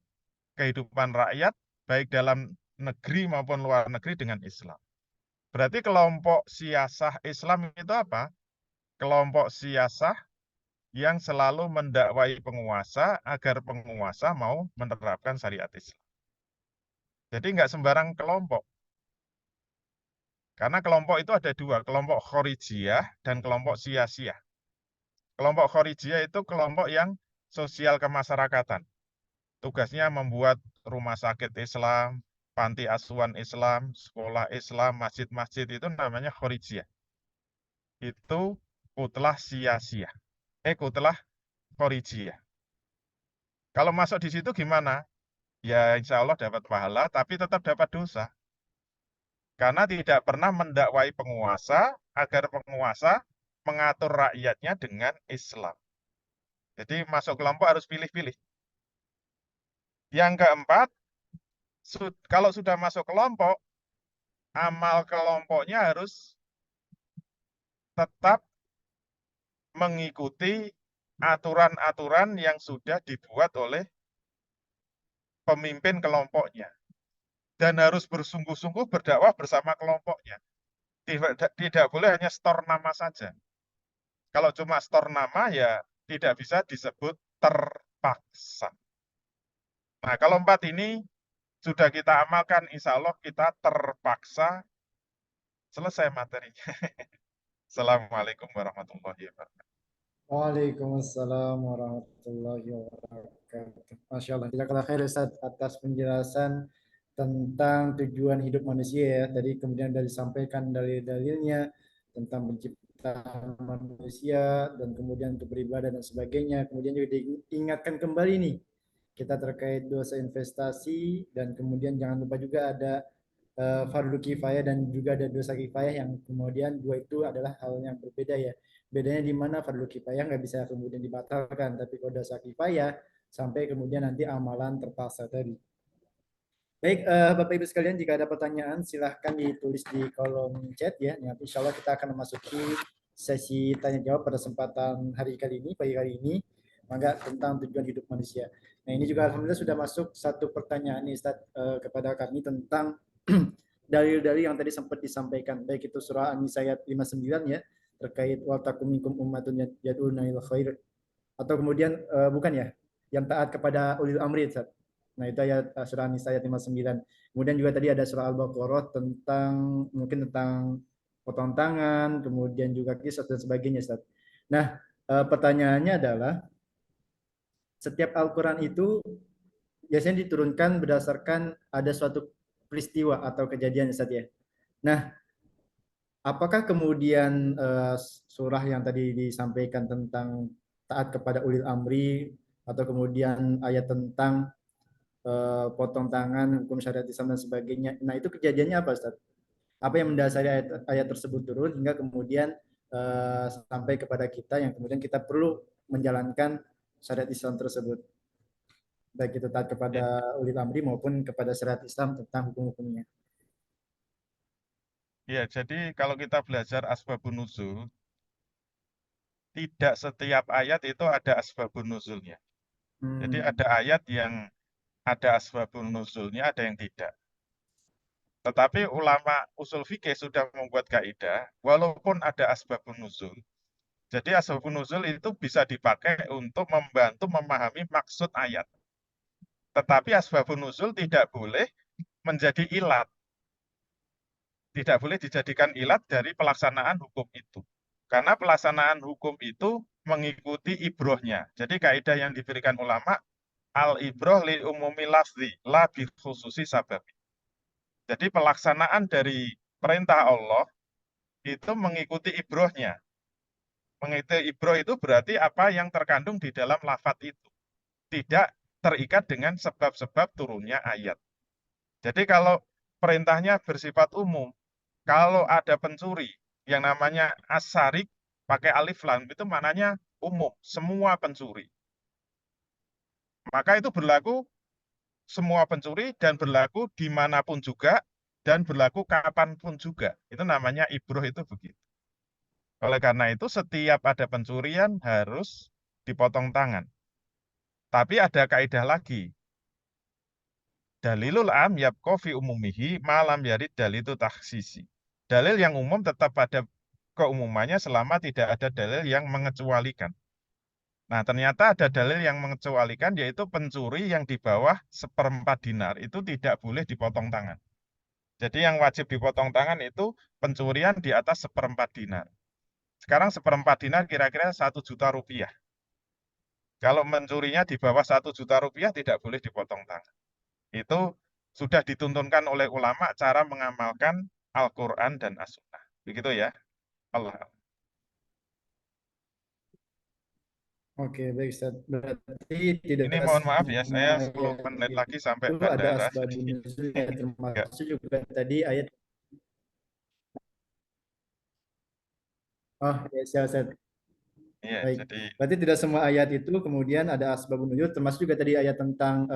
kehidupan rakyat, baik dalam negeri maupun luar negeri dengan Islam. Berarti kelompok siasah Islam itu apa? Kelompok siasah yang selalu mendakwai penguasa agar penguasa mau menerapkan syariat Islam. Jadi nggak sembarang kelompok. Karena kelompok itu ada dua, kelompok khorijiyah dan kelompok siyasiyah. Kelompok khorijiyah itu kelompok yang sosial kemasyarakatan. Tugasnya membuat rumah sakit Islam, panti asuhan Islam, sekolah Islam, masjid-masjid, itu namanya khorijiyah. Itu kutlah siyasiyah. Kutlah khorijiyah. Kalau masuk di situ gimana? Ya insya Allah dapat pahala, tapi tetap dapat dosa. Karena tidak pernah mendakwai penguasa agar penguasa mengatur rakyatnya dengan Islam. Jadi masuk kelompok harus pilih-pilih. Yang keempat, kalau sudah masuk kelompok, amal kelompoknya harus tetap mengikuti aturan-aturan yang sudah dibuat oleh pemimpin kelompoknya. Dan harus bersungguh-sungguh berdakwah bersama kelompoknya. Tidak boleh hanya store nama saja. Kalau cuma store nama ya tidak bisa disebut terpaksa. Nah, kalau empat ini sudah kita amalkan, insya Allah kita terpaksa selesai materinya. Assalamualaikum warahmatullahi wabarakatuh. Waalaikumsalam warahmatullahi wabarakatuh. Masya Allah. Jazakallah khair Ustaz atas penjelasan tentang tujuan hidup manusia ya. Tadi kemudian sudah disampaikan dalil-dalilnya tentang penciptaan manusia dan kemudian untuk beribadah dan sebagainya. Kemudian juga diingatkan kembali nih kita terkait dosa investasi dan kemudian jangan lupa juga ada fardu kifayah dan juga ada dosa kifayah yang kemudian dua itu adalah hal yang berbeda ya. Bedanya di mana fardu kifayah nggak bisa kemudian dibatalkan, tapi kalau dosa kifayah sampai kemudian nanti amalan terpaksa tadi. Baik, Bapak Ibu sekalian, jika ada pertanyaan silahkan ditulis di kolom chat ya. Nanti insya Allah kita akan memasuki sesi tanya jawab pada kesempatan hari kali ini, pagi kali ini, maka tentang tujuan hidup manusia. Nah ini juga alhamdulillah sudah masuk satu pertanyaan nih Ustaz kepada kami tentang dalil-dalil yang tadi sempat disampaikan, baik itu surah An-Nisa ayat 59 ya, terkait wa takum minkum ummatun yad'una ilal khair, atau kemudian bukan ya, yang taat kepada ulil amri Ustaz. Nah, itu ayat surah An-Nisa ayat 59. Kemudian juga tadi ada surah Al-Baqarah tentang mungkin tentang potong tangan, kemudian juga kisah dan sebagainya Ustaz. Nah, pertanyaannya adalah setiap Al-Qur'an itu biasanya diturunkan berdasarkan ada suatu peristiwa atau kejadian Ustaz ya. Nah, apakah kemudian surah yang tadi disampaikan tentang taat kepada ulil amri atau kemudian ayat tentang potong tangan, hukum syariat Islam dan sebagainya. Nah, itu kejadiannya apa, Ustaz? Apa yang mendasari ayat tersebut turun hingga kemudian sampai kepada kita yang kemudian kita perlu menjalankan syariat Islam tersebut. Baik itu taat kepada ulil amri maupun kepada syariat Islam tentang hukum-hukumnya. Ya, jadi kalau kita belajar asbabun nuzul, tidak setiap ayat itu ada asbabun nuzulnya. Jadi ada ayat yang ada asbabun nuzulnya, ada yang tidak. Tetapi ulama usul fikih sudah membuat kaidah, walaupun ada asbabun nuzul, jadi asbabun nuzul itu bisa dipakai untuk membantu memahami maksud ayat. Tetapi asbabun nuzul tidak boleh menjadi ilat. Tidak boleh dijadikan ilat dari pelaksanaan hukum itu. Karena pelaksanaan hukum itu mengikuti ibrohnya. Jadi kaidah yang diberikan ulama, al-ibrah li umumi lafzi la bi khususi sabab. Jadi pelaksanaan dari perintah Allah itu mengikuti ibrohnya. Mengikuti ibroh itu berarti apa yang terkandung di dalam lafadz itu. Tidak terikat dengan sebab-sebab turunnya ayat. Jadi kalau perintahnya bersifat umum, kalau ada pencuri yang namanya as-sarik pakai alif lam itu maknanya umum, semua pencuri. Maka itu berlaku semua pencuri dan berlaku dimanapun juga dan berlaku kapanpun juga. Itu namanya ibroh itu begitu. Oleh karena itu setiap ada pencurian harus dipotong tangan. Tapi ada kaidah lagi. Dalilul am yabqa fi umumihi malam yarid dalilu takhsisi. Dalil yang umum tetap pada keumumannya selama tidak ada dalil yang mengecualikan. Nah, ternyata ada dalil yang mengecualikan yaitu pencuri yang di bawah 1/4 dinar itu tidak boleh dipotong tangan. Jadi yang wajib dipotong tangan itu pencurian di atas 1/4 dinar. Sekarang 1/4 dinar kira-kira 1 juta rupiah. Kalau mencurinya di bawah 1 juta rupiah tidak boleh dipotong tangan. Itu sudah dituntunkan oleh ulama cara mengamalkan Al-Quran dan As-Sunnah. Begitu ya. Allah. Oke, baik Ustaz. Berarti tidak Ini mohon maaf ya, semua saya 10 ayat menit lagi sampai itu ada bandara. asbabun Jadi nuzulnya, enggak. termasuk juga tadi ayat. Oh, ya, siap, Ustaz. Iya, Baik. jadi Berarti tidak semua ayat itu kemudian ada asbabun nuzul, termasuk juga tadi ayat tentang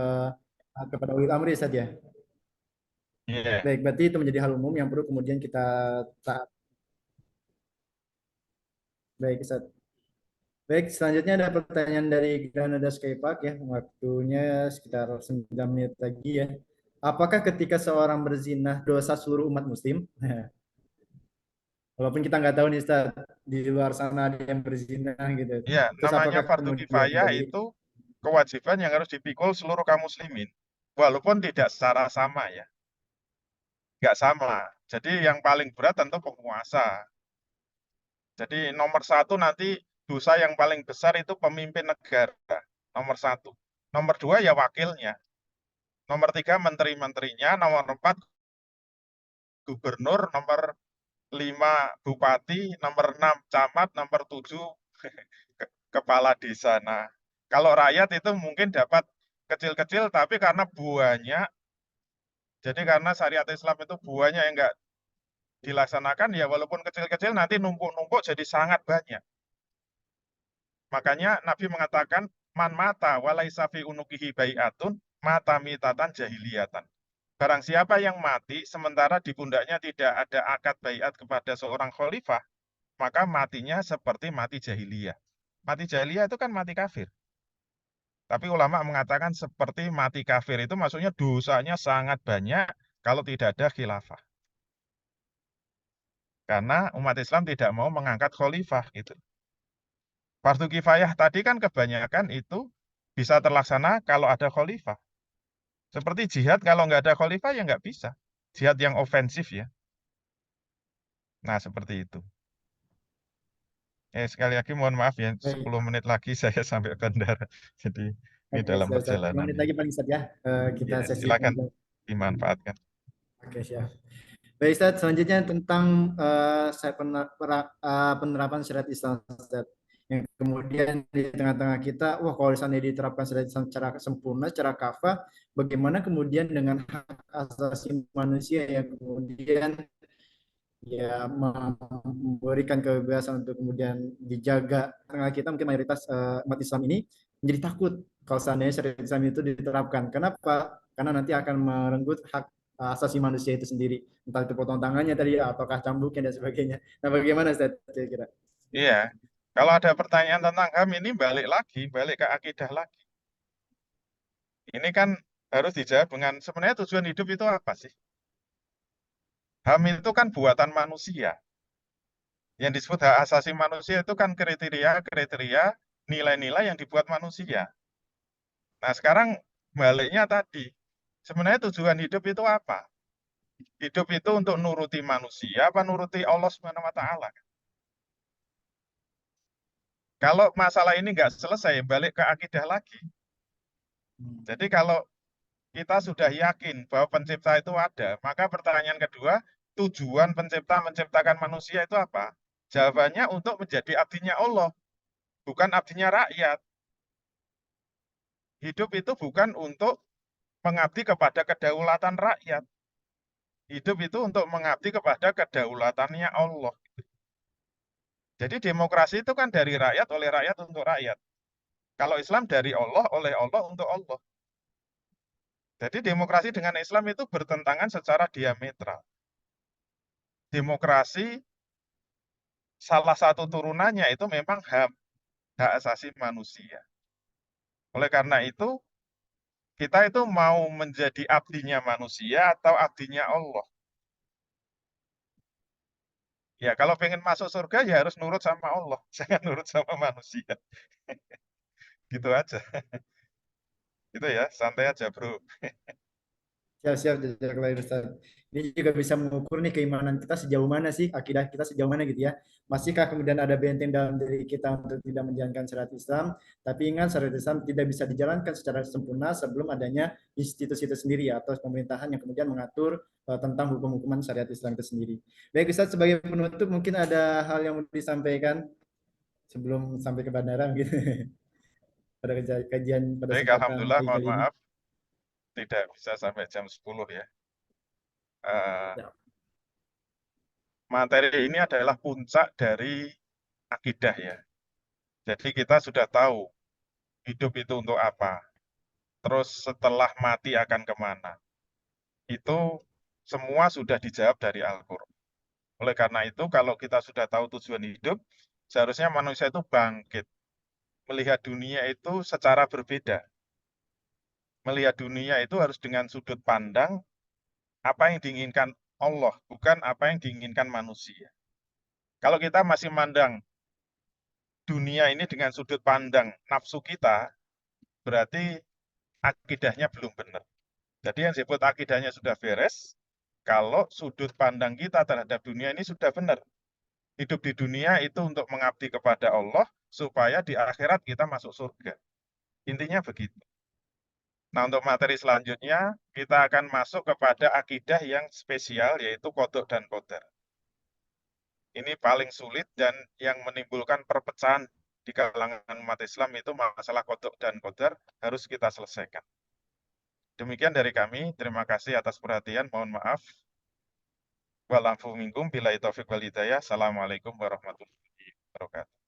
kepada ulil amri, Ustaz ya. iya. Baik, berarti itu menjadi hal umum yang perlu kemudian kita taat. Baik, Ustaz. Baik, selanjutnya ada pertanyaan dari Granada Skypark ya. Waktunya sekitar 9 menit lagi ya. Apakah ketika seorang berzinah dosa seluruh umat muslim? Walaupun kita nggak tahu nih Ustaz, di luar sana ada yang berzinah gitu. Iya, Terus namanya apakah fardu kemudian kifayah dari itu kewajiban yang harus dipikul seluruh kaum muslimin. Walaupun tidak secara sama ya. Nggak sama. Jadi yang paling berat tentu penguasa. Jadi nomor satu nanti dosa yang paling besar itu pemimpin negara. Nomor satu. Nomor dua ya wakilnya. Nomor tiga menteri-menterinya. Nomor empat gubernur. Nomor lima bupati. Nomor enam camat. Nomor tujuh kepala desa. Nah, kalau rakyat itu mungkin dapat kecil-kecil, tapi karena buahnya, jadi karena syariat Islam itu buahnya yang enggak dilaksanakan, ya walaupun kecil-kecil nanti numpuk-numpuk jadi sangat banyak. Makanya Nabi mengatakan, man mata walaisa fi unukihi bai'atun, mata mitatan jahiliyatan. Barang siapa yang mati, sementara di pundaknya tidak ada akad baiat kepada seorang khalifah, maka matinya seperti mati jahiliyah. Mati jahiliyah itu kan mati kafir. Tapi ulama mengatakan seperti mati kafir itu maksudnya dosanya sangat banyak kalau tidak ada khilafah. Karena umat Islam tidak mau mengangkat khalifah gitu. Fardu kifayah tadi kan kebanyakan itu bisa terlaksana kalau ada khalifah. Seperti jihad kalau nggak ada khalifah ya nggak bisa. Jihad yang ofensif ya. Nah seperti itu. Sekali lagi mohon maaf ya, baik. 10 menit lagi saya sampai bandara. Jadi ini Oke, dalam Ustaz. 5 perjalanan menit ini. lagi paling Ustaz ya. Kita Ya, sesi silakan tanya. dimanfaatkan. Oke, siap. Baik, Ustaz. Selanjutnya tentang penerapan syariat Islam, Ustaz. Yang kemudian di tengah-tengah kita, wah kalau misalnya diterapkan syariat Islam secara sempurna, secara kafah, bagaimana kemudian dengan hak asasi manusia yang kemudian ya memberikan kebebasan untuk kemudian dijaga. Karena kita mungkin mayoritas umat Islam ini menjadi takut kalau seandainya syariat Islam itu diterapkan. Kenapa? Karena nanti akan merenggut hak asasi manusia itu sendiri. Entah itu potong tangannya tadi, ataukah cambuknya dan sebagainya. Nah, bagaimana Ustaz kira-kira? Iya, kalau ada pertanyaan tentang HAM ini balik ke akidah lagi. Ini kan harus dijawab dengan sebenarnya tujuan hidup itu apa sih? HAM itu kan buatan manusia. Yang disebut hak asasi manusia itu kan kriteria nilai-nilai yang dibuat manusia. Nah, sekarang baliknya tadi, sebenarnya tujuan hidup itu apa? Hidup itu untuk nuruti manusia apa nuruti Allah Subhanahu wa taala? Kalau masalah ini nggak selesai, balik ke akidah lagi. Jadi kalau kita sudah yakin bahwa pencipta itu ada, maka pertanyaan kedua, tujuan pencipta menciptakan manusia itu apa? Jawabannya untuk menjadi abdinya Allah, bukan abdinya rakyat. Hidup itu bukan untuk mengabdi kepada kedaulatan rakyat. Hidup itu untuk mengabdi kepada kedaulatannya Allah. Jadi demokrasi itu kan dari rakyat, oleh rakyat, untuk rakyat. Kalau Islam dari Allah, oleh Allah, untuk Allah. Jadi demokrasi dengan Islam itu bertentangan secara diametral. Demokrasi salah satu turunannya itu memang hak asasi manusia. Oleh karena itu, kita itu mau menjadi abdinya manusia atau abdinya Allah. Ya, kalau pengen masuk surga ya harus nurut sama Allah, jangan nurut sama manusia. Gitu aja. Gitu ya, santai aja, Bro. Siap-siap, jazakallahu Ustaz. Ini juga bisa mengukur nih keimanan kita sejauh mana sih, akidah kita sejauh mana gitu ya. Masihkah kemudian ada benteng dalam diri kita untuk tidak menjalankan syariat Islam? Tapi ingat, syariat Islam tidak bisa dijalankan secara sempurna sebelum adanya institusi itu sendiri ya, atau pemerintahan yang kemudian mengatur tentang hukum-hukuman syariat Islam itu sendiri. Baik Ustaz, sebagai penutup mungkin ada hal yang mau disampaikan sebelum sampai ke bandara gitu. Pada kajian pada Baik, kesempatan Alhamdulillah, pagi mohon kali ini. maaf, tidak bisa sampai jam 10 ya. Eh, Ya. materi ini adalah puncak dari akidah ya. Jadi kita sudah tahu hidup itu untuk apa. Terus setelah mati akan kemana. Itu semua sudah dijawab dari Al-Quran. Oleh karena itu, kalau kita sudah tahu tujuan hidup, seharusnya manusia itu bangkit. Melihat dunia itu secara berbeda. Melihat dunia itu harus dengan sudut pandang apa yang diinginkan Allah, bukan apa yang diinginkan manusia. Kalau kita masih mandang dunia ini dengan sudut pandang nafsu kita, berarti akidahnya belum benar. Jadi yang disebut akidahnya sudah beres, kalau sudut pandang kita terhadap dunia ini sudah benar. Hidup di dunia itu untuk mengabdi kepada Allah, supaya di akhirat kita masuk surga. Intinya begitu. Nah, untuk materi selanjutnya, kita akan masuk kepada akidah yang spesial, yaitu qadha dan qadar. Ini paling sulit dan yang menimbulkan perpecahan di kalangan umat Islam itu masalah qadha dan qadar harus kita selesaikan. Demikian dari kami, terima kasih atas perhatian, mohon maaf. Walafu minkum billahi taufiq wal hidayah. Assalamualaikum warahmatullahi wabarakatuh.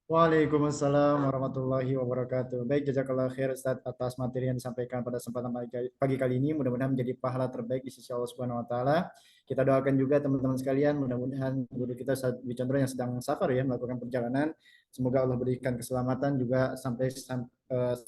Waalaikumsalam warahmatullahi wabarakatuh. Baik, jazakallah khair Ustaz atas materi yang disampaikan pada kesempatan pagi kali ini. Mudah-mudahan menjadi pahala terbaik di sisi Allah Subhanahu wa taala. Kita doakan juga teman-teman sekalian, mudah-mudahan guru kita Ustaz Dwi Chandra yang sedang safar ya, melakukan perjalanan. Semoga Allah berikan keselamatan juga sampai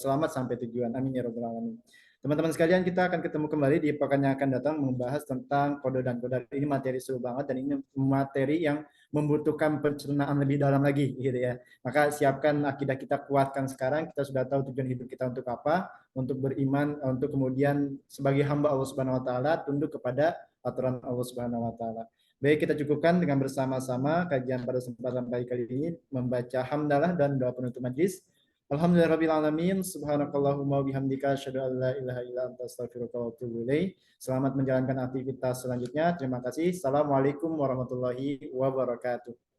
selamat sampai tujuan. Amin ya rabbal alamin. Teman-teman sekalian, kita akan ketemu kembali di pekan yang akan datang membahas tentang kode dan kodar. Ini materi seru banget dan ini materi yang membutuhkan pencernaan lebih dalam lagi gitu ya. Maka siapkan akidah kita, kuatkan sekarang. Kita sudah tahu tujuan hidup kita untuk apa, untuk beriman, untuk kemudian sebagai hamba Allah Subhanahu wa taala tunduk kepada aturan Allah Subhanahu wa taala. Baik, kita cukupkan dengan bersama-sama kajian pada kesempatan pagi kali ini membaca hamdalah dan doa penutup majlis. Alhamdulillahirabbil alamin, subhanakallahumma bihamdika asyhadu an la ilaha illa anta astaghfiruka wa atubu ilaik. Selamat menjalankan aktivitas selanjutnya. Terima kasih. Assalamualaikum warahmatullahi wabarakatuh.